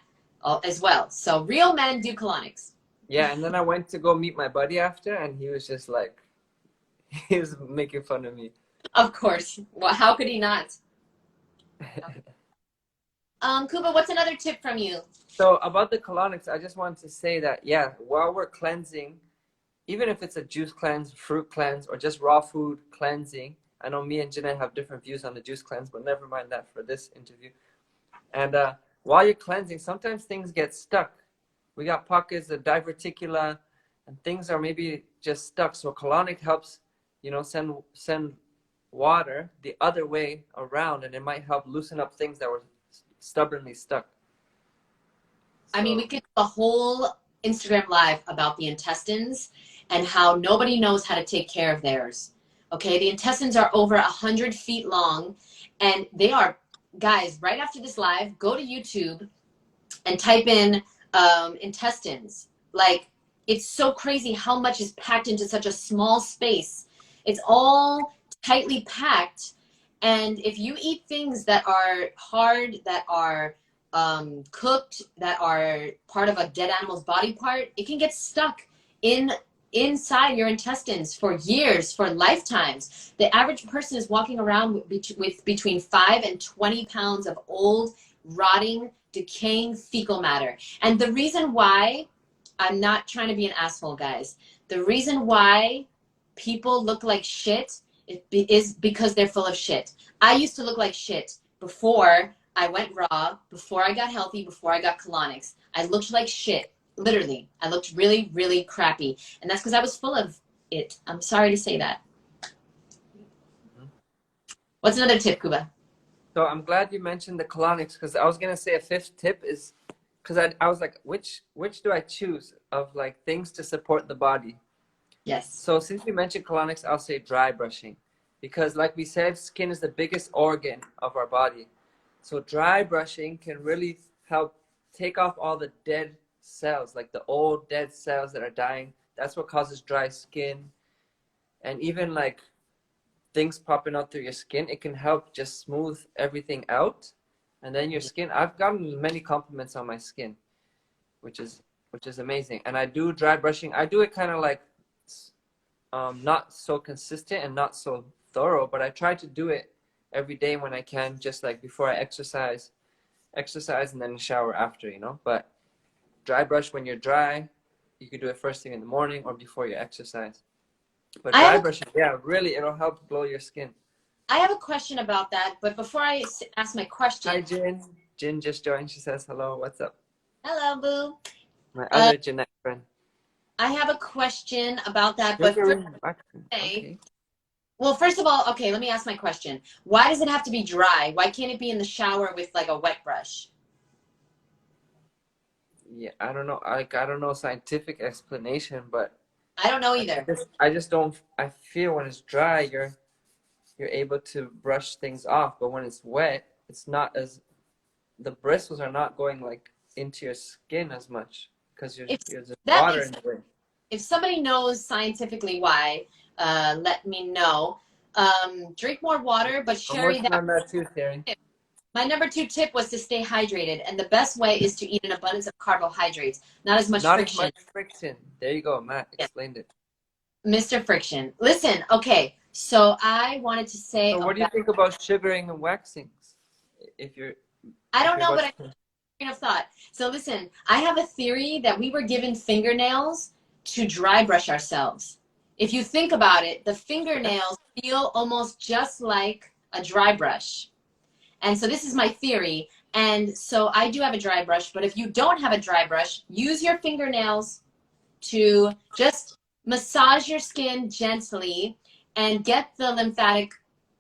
as well. So real men do colonics. Yeah, and then I went to go meet my buddy after, and he was just like, he was making fun of me. Of course. Well, how could he not? Kuba, what's another tip from you? So about the colonics, I just wanted to say that, yeah, while we're cleansing, even if it's a juice cleanse, fruit cleanse, or just raw food cleansing, I know me and Jeanette have different views on the juice cleanse, but never mind that for this interview. And while you're cleansing, sometimes things get stuck. We got pockets of diverticula, and things are maybe just stuck. So colonic helps, you know, send water the other way around, and it might help loosen up things that were stubbornly stuck. So, I mean, we could do a whole Instagram live about the intestines and how nobody knows how to take care of theirs. Okay, the intestines are over 100 feet long, and they are, guys, right after this live, go to YouTube and type in intestines. Like, it's so crazy how much is packed into such a small space. It's all tightly packed, and if you eat things that are hard, that are cooked, that are part of a dead animal's body part, it can get stuck inside your intestines for years, for lifetimes. The average person is walking around with between 5 and 20 pounds of old, rotting, decaying fecal matter. And the reason why, I'm not trying to be an asshole, guys, the reason why people look like shit is because they're full of shit. I used to look like shit before I went raw, before I got healthy, before I got colonics. I looked like shit. Literally, I looked really, really crappy. And that's because I was full of it. I'm sorry to say that. What's another tip, Kuba? So I'm glad you mentioned the colonics, because I was going to say a fifth tip is, because I was like, which do I choose of like things to support the body? Yes. So since we mentioned colonics, I'll say dry brushing, because like we said, skin is the biggest organ of our body. So dry brushing can really help take off all the dead cells, like the old dead cells that are dying. That's what causes dry skin. And even like things popping out through your skin, it can help just smooth everything out. And then your skin, I've gotten many compliments on my skin, which is amazing. And I do dry brushing. I do it kind of like not so consistent and not so thorough, but I try to do it every day when I can, just like before I exercise and then shower after, you know. But dry brush when you're dry, you could do it first thing in the morning or before you exercise. But I dry have a, brushing, yeah, really, it'll help glow your skin. I have a question about that, but before I ask my Hi, question, Jin. Jin just joined. She says hello. What's up? hello, boo. My Uh, other Jeanette friend. I have a question about that, but first, Sugar waxing. Okay. well, first of all, okay, let me ask my question. Why does it have to be dry? Why can't it be in the shower with like a wet brush? Yeah, I don't know. I don't know scientific explanation, but I don't know I either. just don't. I feel when it's dry, you're able to brush things off, but when it's wet, it's not as the bristles are not going like into your skin as much because If there's that water makes in the way. if somebody knows scientifically why, let me know. Drink more water, but I'm Sherry, working that on that too, Terry. my number 2 tip was to stay hydrated, and the best way is to eat an abundance of carbohydrates, not as much Not as friction. much friction. There you go, Matt Yeah. explained it. Mr. Friction. Listen, okay, so I wanted to say So what do you about, think about sugaring and waxings? If you're I if don't you're know, but I watching, train of thought. So listen, I have a theory that we were given fingernails to dry brush ourselves. If you think about it, the fingernails feel almost just like a dry brush. And so this is my theory. And so I do have a dry brush, but if you don't have a dry brush, use your fingernails to just massage your skin gently and get the lymphatic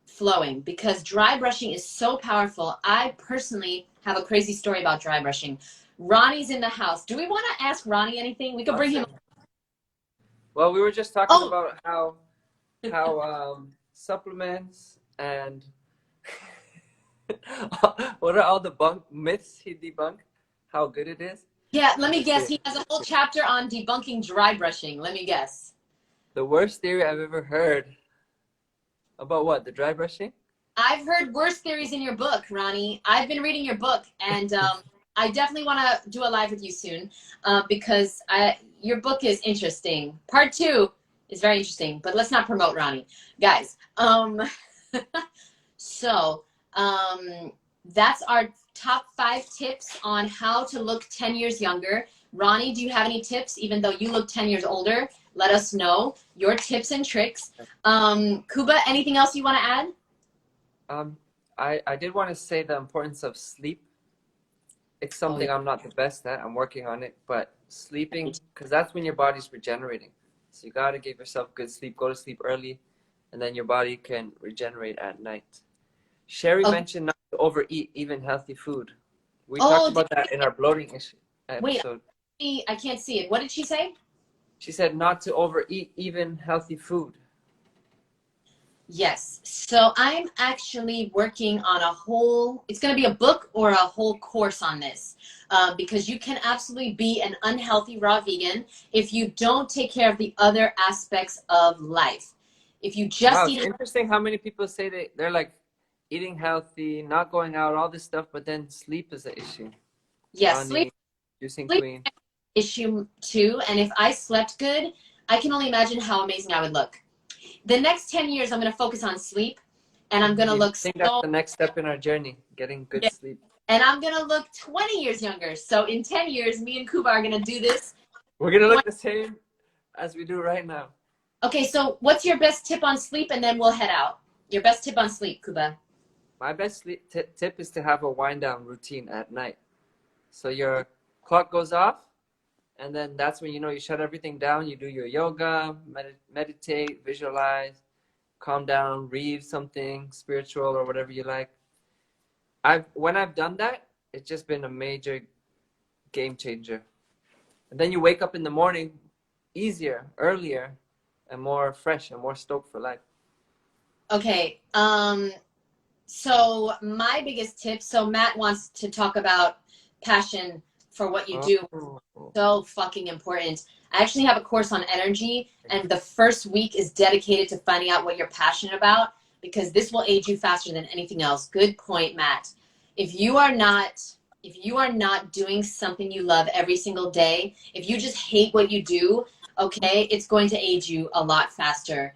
flowing, because dry brushing is so powerful. I personally have a crazy story about dry brushing. Ronnie's in the house. Do we want to ask Ronnie anything? We could bring him. awesome. Well, we were just talking Oh, about how supplements and what are all the myths he debunked? How good it is. yeah, let I'm me just guess. kidding. He has a whole chapter on debunking dry brushing. Let me guess. The worst theory I've ever heard about what? The dry brushing? I've heard worse theories in your book, Ronnie. I've been reading your book, and I definitely want to do a live with you soon, because your book is interesting. Part 2 is very interesting, but let's not promote Ronnie, guys. So that's our top 5 tips on how to look 10 years younger. Ronnie, do you have any tips? Even though you look 10 years older, let us know your tips and tricks. Kuba, anything else you want to add? I did want to say the importance of sleep. It's Oh, yeah. something I'm not the best at. I'm working on it, but sleeping, because that's when your body's regenerating. So you got to give yourself good sleep. Go to sleep early, and then your body can regenerate at night. Sherry Okay. mentioned not to overeat even healthy food. We talked Oh, about that in our bloating wait, episode. I can't see it. What did she say? She said not to overeat even healthy food. Yes. So I'm actually working on a whole, it's going to be a book or a whole course on this, because you can absolutely be an unhealthy raw vegan if you don't take care of the other aspects of life. If you Wow, just it's eat, interesting how many people say they're like eating healthy, not going out, all this stuff, but then sleep is the issue. yes, Ronnie, Juicing sleep Queen. issue too. And if I slept good, I can only imagine how amazing I would look. The next 10 years, I'm going to focus on sleep, and I'm going to I look think that's so, the next step in our journey, getting good yeah, sleep. and I'm going to look 20 years younger. So in 10 years, me and Kuba are going to do this. We're going to look the same as we do right now. Okay, so what's your best tip on sleep, and then we'll head out. Your best tip on sleep, Kuba. My best sleep tip is to have a wind down routine at night. So your clock goes off, and then that's when you shut everything down. You do your yoga, meditate, visualize, calm down, read something spiritual or whatever you like. When I've done that, it's just been a major game changer. And then you wake up in the morning easier, earlier, and more fresh and more stoked for life. Okay, so my biggest tip, so Matt wants to talk about passion for what you do. Oh. So fucking important. I actually have a course on energy, and the first week is dedicated to finding out what you're passionate about, because this will age you faster than anything else. Good point, Matt. If you are not doing something you love every single day, if you just hate what you do, okay, it's going to age you a lot faster.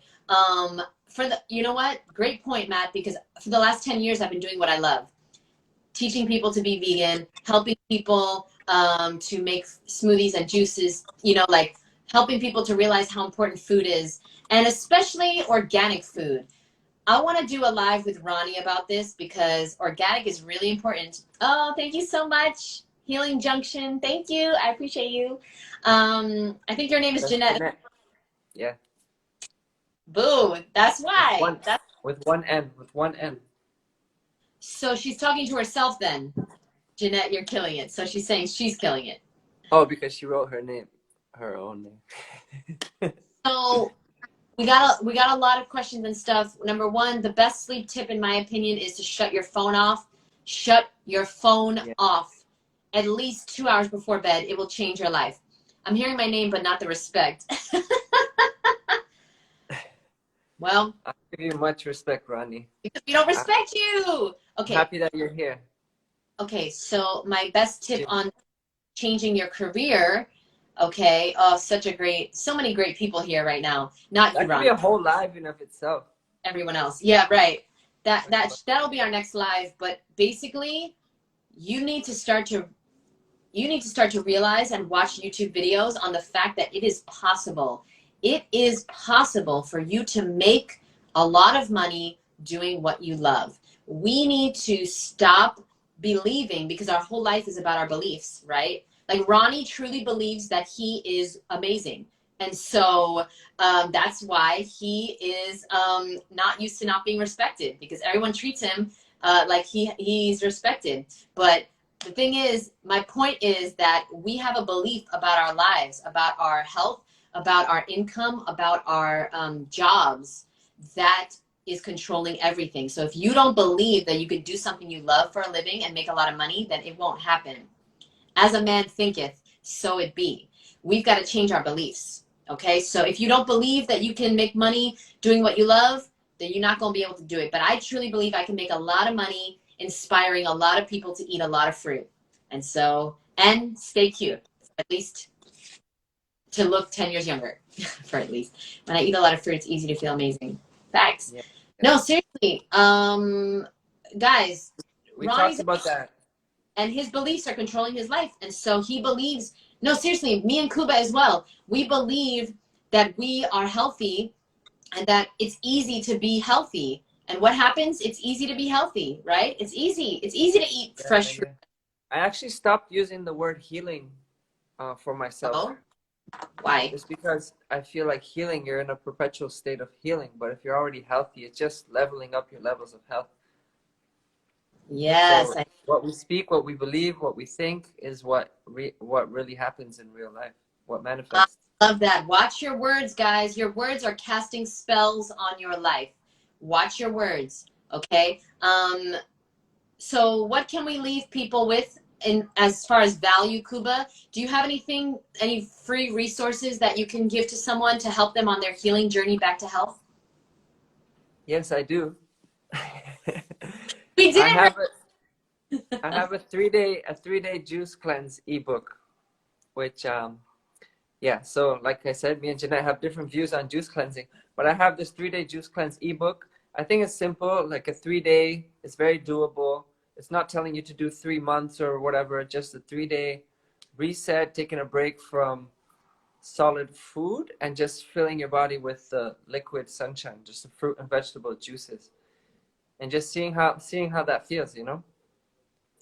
You know what? Great point, Matt, because for the last 10 years, I've been doing what I love. Teaching people to be vegan, helping people to make smoothies and juices, you know, like helping people to realize how important food is, and especially organic food. I want to do a live with Ronnie about this because organic is really important. Oh, thank you so much. Healing Junction. Thank you. I appreciate you. I think your name is That's Jeanette. Jeanette. Yeah. Boo. That's With why. one, with one N. With one N. So she's talking to herself then. Jeanette, you're killing it. So she's saying she's killing it. Oh, because she wrote her name, her own name. So we got a lot of questions and stuff. Number one, the best sleep tip in my opinion is to shut your phone off. Shut your phone off at least 2 hours before bed. It will change your life. I'm hearing my name, but not the respect. Well, I give you much respect, Ronnie. because we don't respect you. Okay. I'm happy that you're here. Okay, so my best tip on changing your career. Okay. Oh, so many great people here right now. Not you, That could Ronnie. be a whole live in of itself. Everyone else. Yeah, right. That'll be our next live. But basically, you need to start to realize and watch YouTube videos on the fact that it is possible. It is possible for you to make a lot of money doing what you love. We need to stop believing, because our whole life is about our beliefs, right? Like Ronnie truly believes that he is amazing. And so that's why he is not used to not being respected, because everyone treats him like he's respected. But the thing is, my point is that we have a belief about our lives, about our health, about our income, about our jobs, that is controlling everything. So if you don't believe that you could do something you love for a living and make a lot of money, then it won't happen. As a man thinketh, so it be. We've got to change our beliefs. Okay, so if you don't believe that you can make money doing what you love, then you're not going to be able to do it. But I truly believe I can make a lot of money inspiring a lot of people to eat a lot of fruit. And so, and stay cute, at least to look 10 years younger, for at least. When I eat a lot of fruit, it's easy to feel amazing. Facts. Yeah. No, seriously. Guys, We Ronnie's talked about that. and his beliefs are controlling his life. And so he believes, no, seriously, me and Kuba as well. We believe that we are healthy and that it's easy to be healthy. And what happens? It's easy to be healthy, right? It's easy. It's easy to eat fresh fruit. I actually stopped using the word healing for myself. Oh, why? Just because I feel like healing, you're in a perpetual state of healing. But if you're already healthy, it's just leveling up your levels of health. Yes. So what we speak, what we believe, what we think is what really happens in real life, what manifests. I love that. Watch your words, guys. Your words are casting spells on your life. Watch your words, okay? So what can we leave people with in as far as value, Kuba? Do you have anything, any free resources that you can give to someone to help them on their healing journey back to health? Yes, I do. We did I have a 3-day juice cleanse ebook, which yeah, so like I said, me and Jeanette have different views on juice cleansing, but I have this 3-day juice cleanse ebook. I think it's simple, like a 3-day, it's very doable. It's not telling you to do 3 months or whatever, just a 3-day reset, taking a break from solid food and just filling your body with the liquid sunshine, just the fruit and vegetable juices. And just seeing how that feels, you know?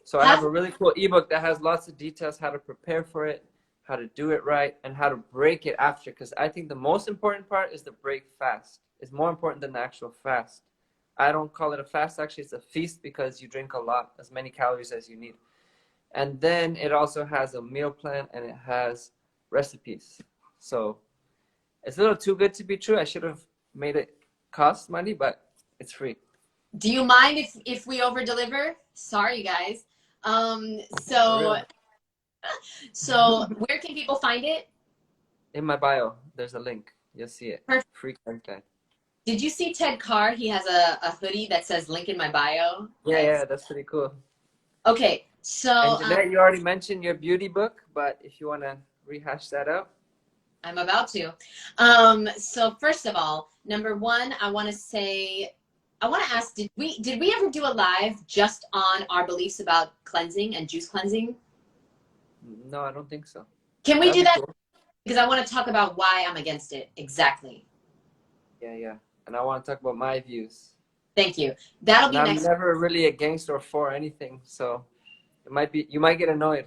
So I have a really cool ebook that has lots of details, how to prepare for it, how to do it right, and how to break it after. Because I think the most important part is the break fast. It's more important than the actual fast. I don't call it a fast, actually it's a feast, because you drink a lot, as many calories as you need. And then it also has a meal plan and it has recipes. So it's a little too good to be true. I should have made it cost money, but it's free. Do you mind if we over deliver? Sorry, guys. So where can people find it? In my bio, there's a link. You'll see it. Perfect. Free content. Did you see Ted Carr? He has a hoodie that says link in my bio. Yeah, that's pretty cool. Okay, so and Jeanette, you already mentioned your beauty book, but if you want to rehash that out. I'm about to. So first of all, number one, I want to ask, did we ever do a live just on our beliefs about cleansing and juice cleansing? No, I don't think so. Can we That'd do be that? cool. Because I want to talk about why I'm against it. Exactly. Yeah, yeah. And I want to talk about my views. Thank you. That'll And be I'm next. never really against or for anything, so you might get annoyed.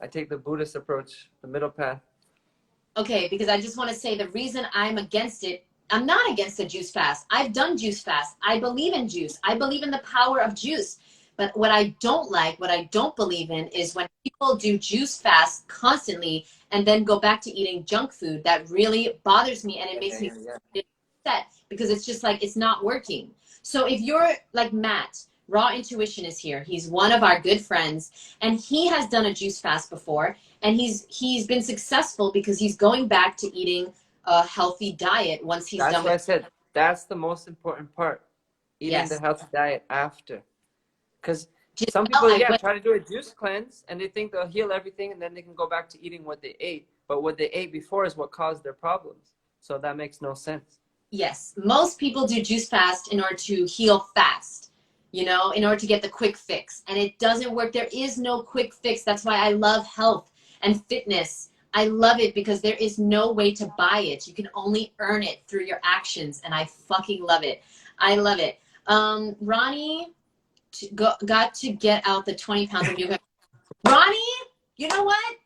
I take the Buddhist approach, the middle path. Okay, because I just want to say the reason I'm against it, I'm not against the juice fast. I've done juice fast. I believe in juice. I believe in the power of juice. But what I don't like, what I don't believe in is when people do juice fast constantly and then go back to eating junk food. That really bothers me, and it makes me upset because it's just like it's not working. So if you're like Matt, Raw Intuition is here. He's one of our good friends, and he has done a juice fast before, and he's been successful because he's going back to eating a healthy diet once he's That's done what I with. said. That's the most important part. Eating the Yes, healthy diet after. Because some Giselle, people, I yeah, went. try to do a juice cleanse and they think they'll heal everything and then they can go back to eating what they ate. But what they ate before is what caused their problems. So that makes no sense. Yes, most people do juice fast in order to heal fast, you know, in order to get the quick fix. And it doesn't work. There is no quick fix. That's why I love health and fitness. I love it because there is no way to buy it. You can only earn it through your actions. And I fucking love it. I love it. Ronnie got to get out the 20 pounds of mucus. Ronnie, you know what?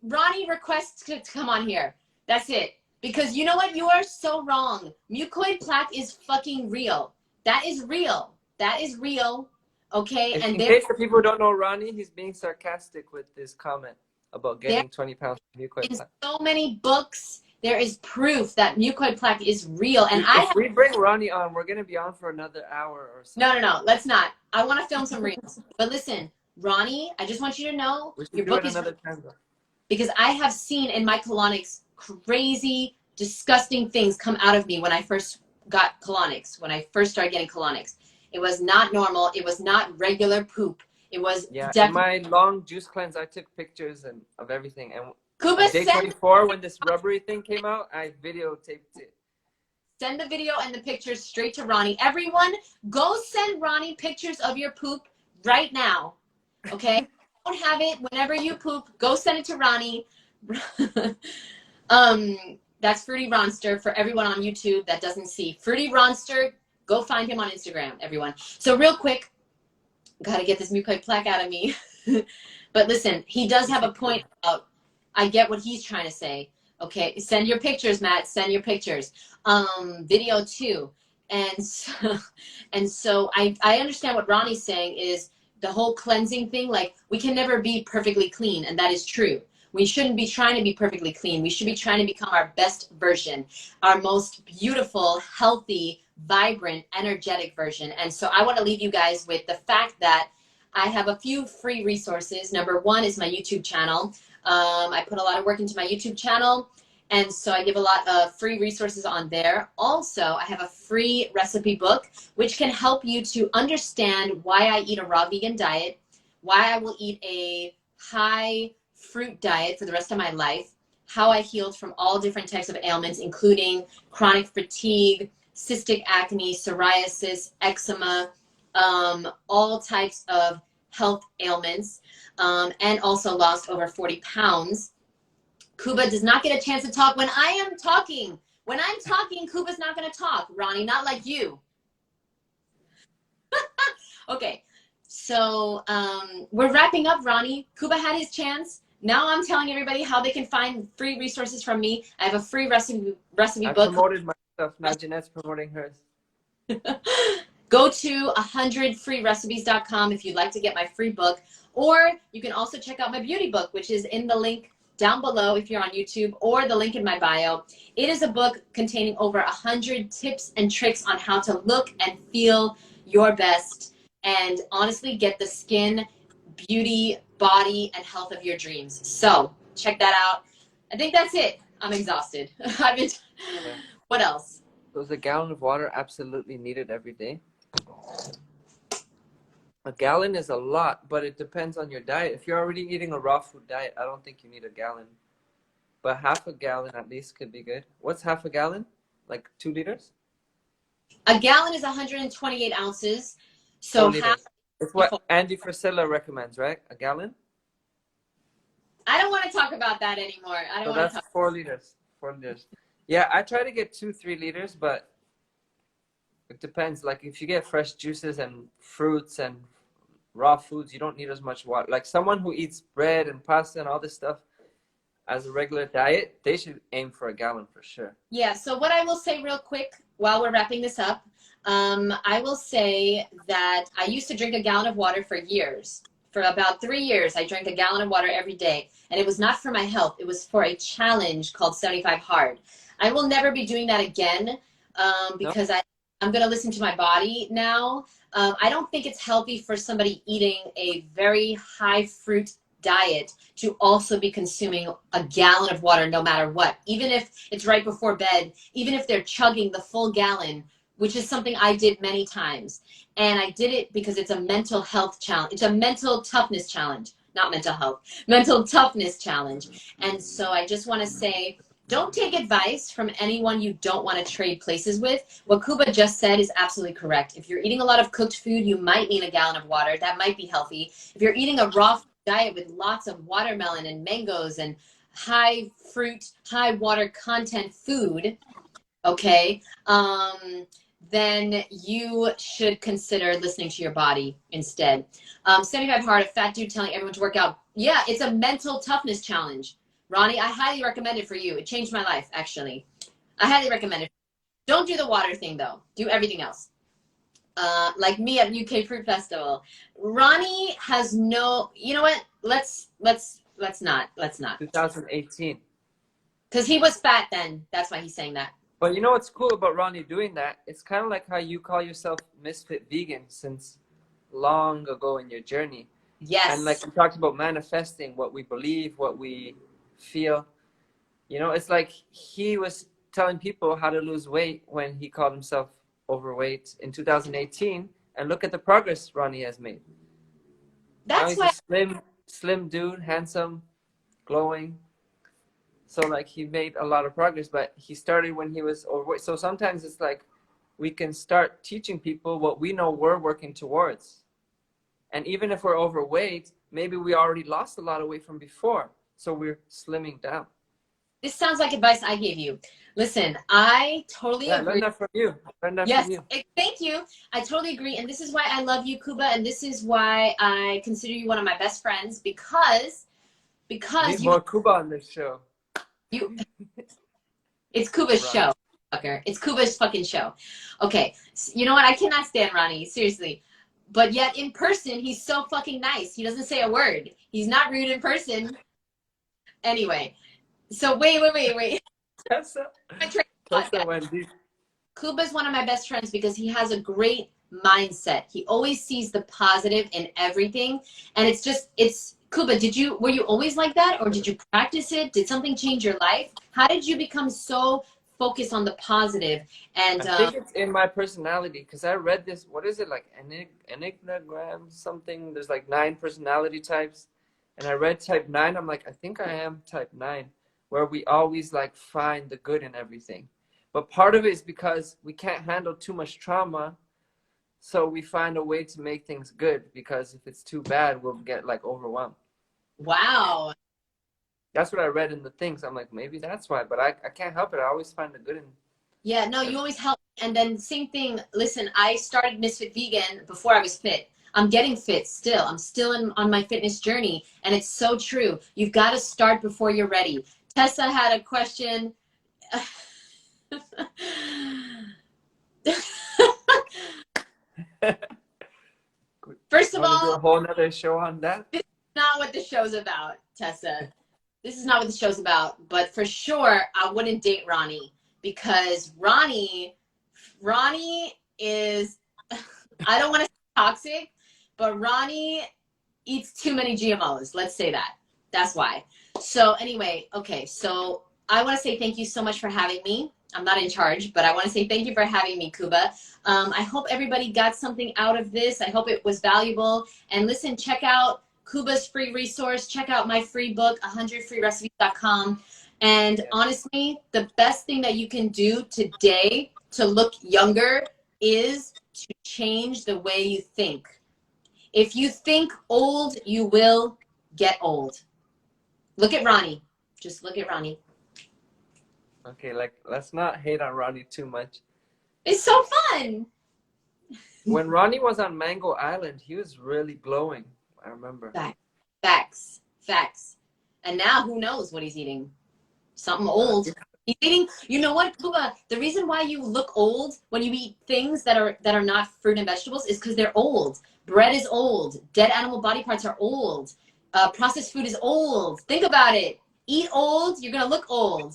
Ronnie requests to come on here. That's it. Because you know what? You are so wrong. Mucoid plaque is fucking real. That is real. That is real. Okay? And In case the people who don't know Ronnie, he's being sarcastic with this comment about there getting 20 pounds of mucoid is plaque. so many books. There is proof that mucoid plaque is real. And If we bring Ronnie on, we're going to be on for another hour or so. No. Let's not. I want to film some reels. But listen, Ronnie, I just want you to know We should your do book it is another time, though. because I have seen in my colonics crazy, disgusting things come out of me when I first got colonics, when I first started getting colonics. It was not normal. It was not regular poop. It was Yeah, in definitely. my long juice cleanse, I took pictures of everything. And Kuba, on day 24, when this rubbery thing came out, I videotaped it. send the video and the pictures straight to Ronnie. Everyone, go send Ronnie pictures of your poop right now. Okay? Don't have it whenever you poop. Go send it to Ronnie. That's Fruity Ronster for everyone on YouTube that doesn't see. Fruity Ronster, go find him on Instagram, everyone. So real quick, gotta get this mucoid plaque out of me. But listen, he does have a point about, I get what he's trying to say. Okay, send your pictures, Matt. Send your pictures. Video too. And so I understand what Ronnie's saying is the whole cleansing thing. Like, we can never be perfectly clean, and that is true. We shouldn't be trying to be perfectly clean. We should be trying to become our best version, our most beautiful, healthy, vibrant, energetic version. And so I want to leave you guys with the fact that I have a few free resources. Number one is my YouTube channel. I put a lot of work into my YouTube channel, and so I give a lot of free resources on there. Also, I have a free recipe book, which can help you to understand why I eat a raw vegan diet, why I will eat a high fruit diet for the rest of my life, how I healed from all different types of ailments, including chronic fatigue, cystic acne, psoriasis, eczema, all types of health ailments, and also lost over 40 pounds. Kuba does not get a chance to talk when I am talking. When I'm talking, Kuba's not going to talk, Ronnie, not like you. Okay, so we're wrapping up, Ronnie. Kuba had his chance. Now I'm telling everybody how they can find free resources from me. I have a free recipe I book. promoted myself. Now Jeanette's promoting hers. Go to 100freerecipes.com if you'd like to get my free book. Or you can also check out my beauty book, which is in the link down below if you're on YouTube, or the link in my bio. It is a book containing over 100 tips and tricks on how to look and feel your best and honestly get the skin, beauty, body, and health of your dreams. So check that out. I think that's it. I'm exhausted. What else? So is a gallon of water absolutely needed every day? A gallon is a lot, but it depends on your diet. If you're already eating a raw food diet, I don't think you need a gallon. But half a gallon at least could be good. What's half a gallon? Like 2 liters? A gallon is 128 ounces. So half. It's what Andy Frisella recommends, right? A gallon? I don't want to talk about that anymore. I don't So want to that's talk. 4 liters. 4 liters. Yeah, I try to get 2-3 liters, but it depends. Like if you get fresh juices and fruits and raw foods, you don't need as much water. Like someone who eats bread and pasta and all this stuff as a regular diet, they should aim for a gallon for sure. Yeah, so what I will say real quick while we're wrapping this up, I will say that I used to drink a gallon of water for years. For about 3 years, I drank a gallon of water every day. And it was not for my health. It was for a challenge called 75 Hard. I will never be doing that again No? because I'm going to listen to my body now. I don't think it's healthy for somebody eating a very high fruit diet to also be consuming a gallon of water no matter what, even if it's right before bed, even if they're chugging the full gallon, which is something I did many times. And I did it because it's a mental health challenge. It's a mental toughness challenge, not mental health, mental toughness challenge. And so I just want to say, don't take advice from anyone you don't want to trade places with. What Kuba just said is absolutely correct. If you're eating a lot of cooked food, you might need a gallon of water. That might be healthy. If you're eating a raw diet with lots of watermelon and mangoes and high fruit, high water content food, okay, then you should consider listening to your body instead. 75 Hard, a fat dude telling everyone to work out. Yeah, it's a mental toughness challenge. Ronnie, I highly recommend it for you. It changed my life, actually. I highly recommend it. Don't do the water thing, though. Do everything else. Like me at UK Fruit Festival. Ronnie has no, you know what? Let's not. 2018. Because he was fat then. That's why he's saying that. But you know what's cool about Ronnie doing that? It's kind of like how you call yourself MsFitVegan since long ago in your journey. Yes. And like you talked about manifesting what we believe, what we feel. You know, it's like he was telling people how to lose weight when he called himself overweight in 2018. And look at the progress Ronnie has made. Now That's he's why. a slim dude, handsome, glowing. So like he made a lot of progress, but he started when he was overweight. So sometimes it's like we can start teaching people what we know we're working towards. And even if we're overweight, maybe we already lost a lot of weight from before. So we're slimming down. This sounds like advice I gave you. Listen, I totally agree. Learn that from you. Learn that Yes, from you. thank you. I totally agree. And this is why I love you, Kuba. And this is why I consider you one of my best friends because Need more Cuba on this show. It's Kuba's show, fucker. It's Kuba's fucking show. Okay, you know what? I cannot stand Ronnie, seriously. But yet in person, he's so fucking nice. He doesn't say a word. He's not rude in person. Anyway, so wait. Tessa Wendy. Kuba's one of my best friends because he has a great mindset. He always sees the positive in everything. And it's Kuba, were you always like that, or did you practice it? Did something change your life? How did you become so focused on the positive? And I think it's in my personality because I read this. What is it, like Enneagram something? There's like 9 personality types, and I read type 9. I'm like, I think I am type 9, where we always like find the good in everything. But part of it is because we can't handle too much trauma. So we find a way to make things good, because if it's too bad, we'll get like overwhelmed. Wow. That's what I read in the things. I'm like, maybe that's why, but I can't help it. I always find the good in. Yeah, no, you always help. And then same thing. Listen, I started MsFitVegan before I was fit. I'm getting fit still. I'm still on my fitness journey. And it's so true. You've got to start before you're ready. Tessa had a question. First of all, do a whole nother show on that. This is not what the show's about, Tessa. This is not what the show's about. But for sure, I wouldn't date Ronnie because Ronnie is, I don't want to say toxic, but Ronnie eats too many GMOs. Let's say that. That's why. So anyway, okay. So I want to say thank you so much for having me. I'm not in charge, but I want to say thank you for having me, Kuba. I hope everybody got something out of this. I hope it was valuable. And listen, check out Kuba's free resource. Check out my free book, 100freerecipes.com. And honestly, the best thing that you can do today to look younger is to change the way you think. If you think old, you will get old. Look at Ronnie. Just look at Ronnie. Okay, like let's not hate on Ronnie too much. It's so fun. When Ronnie was on Mango Island, he was really glowing. I remember. Facts. And now who knows what he's eating? Something old. He's eating, you know what, Kuba? The reason why you look old when you eat things that are not fruit and vegetables is because they're old. Bread is old. Dead animal body parts are old. Processed food is old. Think about it. Eat old, you're gonna look old.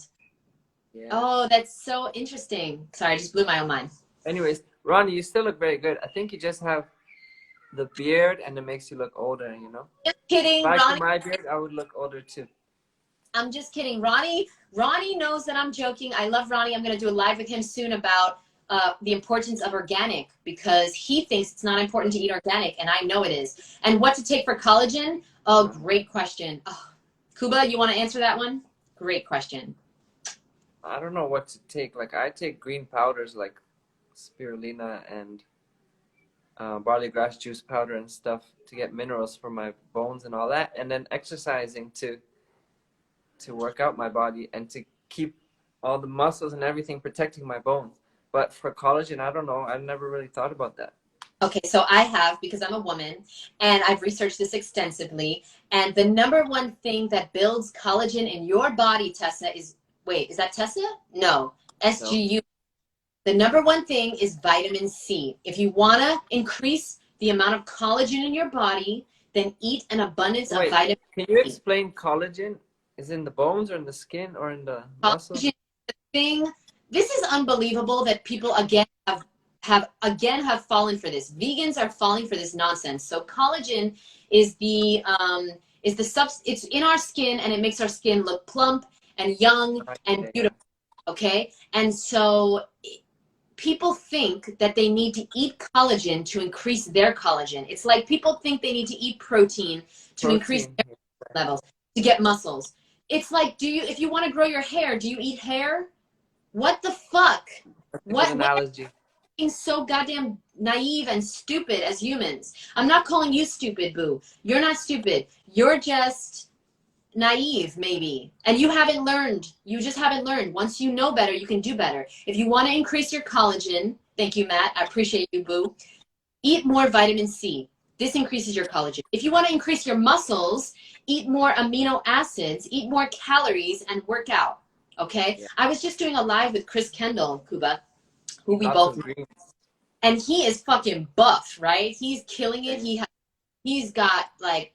Yeah. Oh, that's so interesting. Sorry, I just blew my own mind. Anyways, Ronnie, you still look very good. I think you just have the beard and it makes you look older, you know? Just kidding, If I Ronnie. had my beard, I would look older too. I'm just kidding. Ronnie knows that I'm joking. I love Ronnie. I'm going to do a live with him soon about the importance of organic, because he thinks it's not important to eat organic, and I know it is. And what to take for collagen? Oh, great question. Oh, Kuba, you want to answer that one? Great question. I don't know what to take. Like, I take green powders like spirulina and barley grass juice powder and stuff to get minerals for my bones and all that. And then exercising to work out my body and to keep all the muscles and everything protecting my bones. But for collagen, I don't know. I've never really thought about that. Okay, so I have, because I'm a woman, and I've researched this extensively. And the number one thing that builds collagen in your body, Tessa, is, wait, is that Tessa? No, SGU. No. The number one thing is vitamin C. If you want to increase the amount of collagen in your body, then eat an abundance of vitamin C. Can you explain collagen? Is it in the bones or in the skin or in the muscles? This is unbelievable that people again have fallen for this. Vegans are falling for this nonsense. So collagen is it's in our skin, and it makes our skin look plump and young and beautiful. Okay, and so people think that they need to eat collagen to increase their collagen. It's like people think they need to eat protein to increase their levels, to get muscles. It's like, if you want to grow your hair, do you eat hair? What the fuck? What analogy? Being so goddamn naive and stupid as humans. I'm not calling you stupid, boo. You're not stupid. You're just naive, maybe. And you haven't learned. You just haven't learned. Once you know better, you can do better. If you want to increase your collagen, thank you, Matt. I appreciate you, boo. Eat more vitamin C. This increases your collagen. If you want to increase your muscles, eat more amino acids, eat more calories, and work out. Okay? Yeah. I was just doing a live with Chris Kendall, Kuba, who we both know. And he is fucking buff, right? He's killing it. He's got like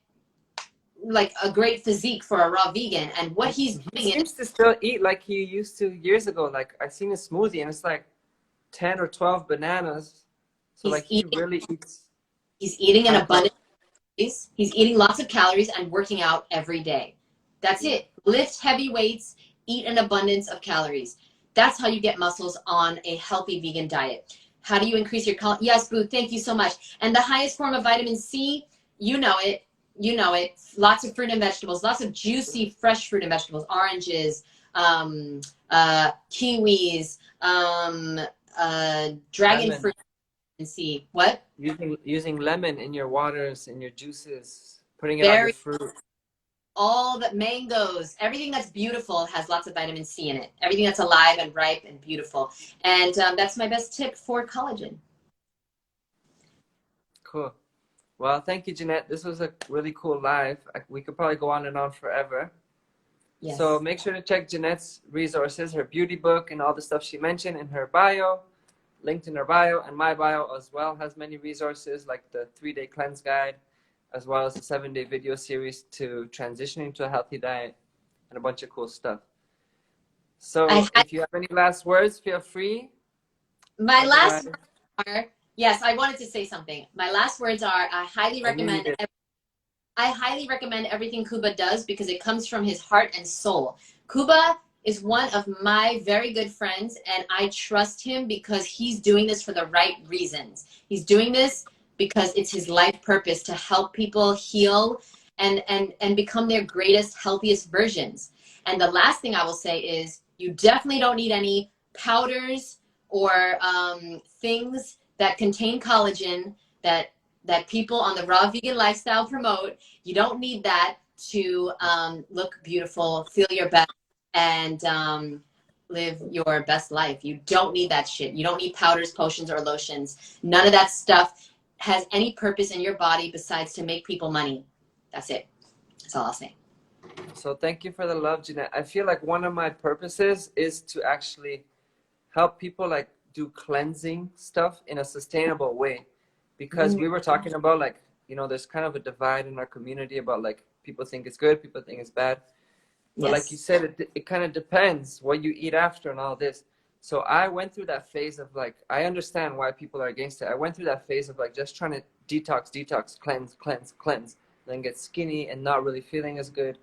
a great physique for a raw vegan. And what he's doing, he seems to still eat like he used to years ago. Like, I've seen a smoothie and it's like 10 or 12 bananas. So like he really eats. He's eating an abundance. He's eating lots of calories and working out every day. That's it. Lift heavy weights, eat an abundance of calories. That's how you get muscles on a healthy vegan diet. How do you increase your collagen? Yes, Boo, thank you so much. And the highest form of vitamin C, you know it. You know it. Lots of fruit and vegetables, lots of juicy, fresh fruit and vegetables, oranges, kiwis, dragon fruit. And see what using lemon in your waters, in your juices, putting it on your fruit. All the mangoes, everything that's beautiful has lots of vitamin C in it. Everything that's alive and ripe and beautiful. And that's my best tip for collagen. Cool. Well, thank you, Jeanette. This was a really cool live. We could probably go on and on forever. Yes. So make sure to check Jeanette's resources, her beauty book and all the stuff she mentioned in her bio. Linked in her bio, and my bio as well has many resources like the 3-day cleanse guide, as well as a 7-day video series to transitioning to a healthy diet and a bunch of cool stuff. So if you have any last words, feel free. My last words are, yes, I wanted to say something. My last words are, I highly recommend everything Kuba does because it comes from his heart and soul. Kuba is one of my very good friends, and I trust him because he's doing this for the right reasons. He's doing this because it's his life purpose to help people heal and become their greatest, healthiest versions. And the last thing I will say is you definitely don't need any powders or things that contain collagen that people on the raw vegan lifestyle promote. You don't need that. to look beautiful, feel your best, and live your best life. You don't need that shit. You don't need powders, potions, or lotions. None of that stuff has any purpose in your body besides to make people money. That's it. That's all I'll say. So thank you for the love, Jeanette. I feel like one of my purposes is to actually help people like do cleansing stuff in a sustainable way, because we were talking about like, you know, there's kind of a divide in our community about like people think it's good, people think it's bad. But like you said, it kind of depends what you eat after and all this. So I went through that phase of like, I understand why people are against it. I went through that phase of like just trying to detox, cleanse, then get skinny and not really feeling as good.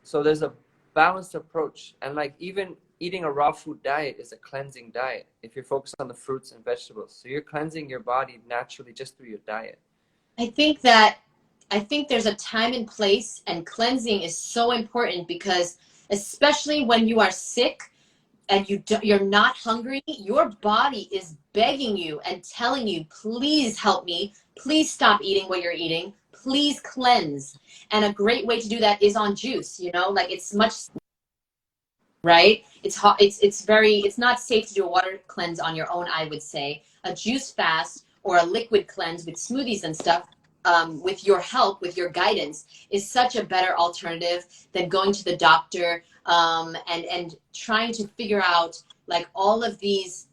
So there's a balanced approach. And like even eating a raw food diet is a cleansing diet if you're focused on the fruits and vegetables. So you're cleansing your body naturally just through your diet. I think there's a time and place, and cleansing is so important because especially when you are sick and you're not hungry, your body is begging you and telling you, please help me, please stop eating what you're eating, please cleanse. And a great way to do that is on juice, you know, like it's much, right? It's hot. It's not safe to do a water cleanse on your own, I would say. A juice fast or a liquid cleanse with smoothies and stuff, with your help, with your guidance, is such a better alternative than going to the doctor and trying to figure out like all of these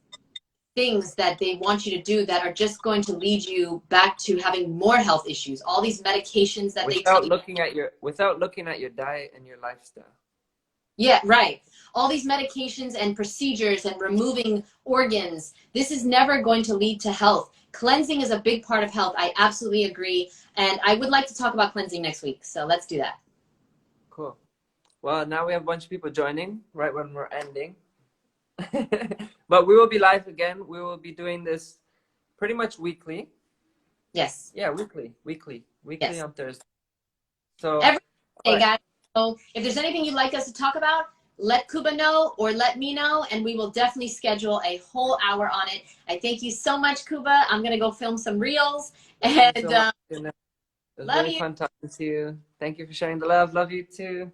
things that they want you to do that are just going to lead you back to having more health issues. All these medications that without looking at your diet and your lifestyle. Yeah, right. All these medications and procedures and removing organs, this is never going to lead to health. Cleansing is a big part of health. I absolutely agree. And I would like to talk about cleansing next week. So let's do that. Cool. Well, now we have a bunch of people joining right when we're ending. But we will be live again. We will be doing this pretty much weekly. Yes. Yeah, weekly yes. on Thursday. So every day, guys. So if there's anything you'd like us to talk about, let Kuba know or let me know, and we will definitely schedule a whole hour on it. I thank you so much, Kuba. I'm going to go film some reels. And it was really fun talking to you. Thank you for sharing the love. Love you too.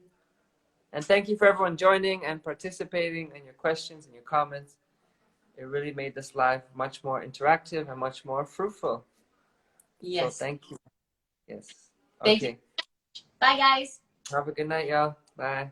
And thank you for everyone joining and participating and your questions and your comments. It really made this live much more interactive and much more fruitful. Yes. So thank you. Yes. Thank you. Bye, guys. Have a good night, y'all. Bye.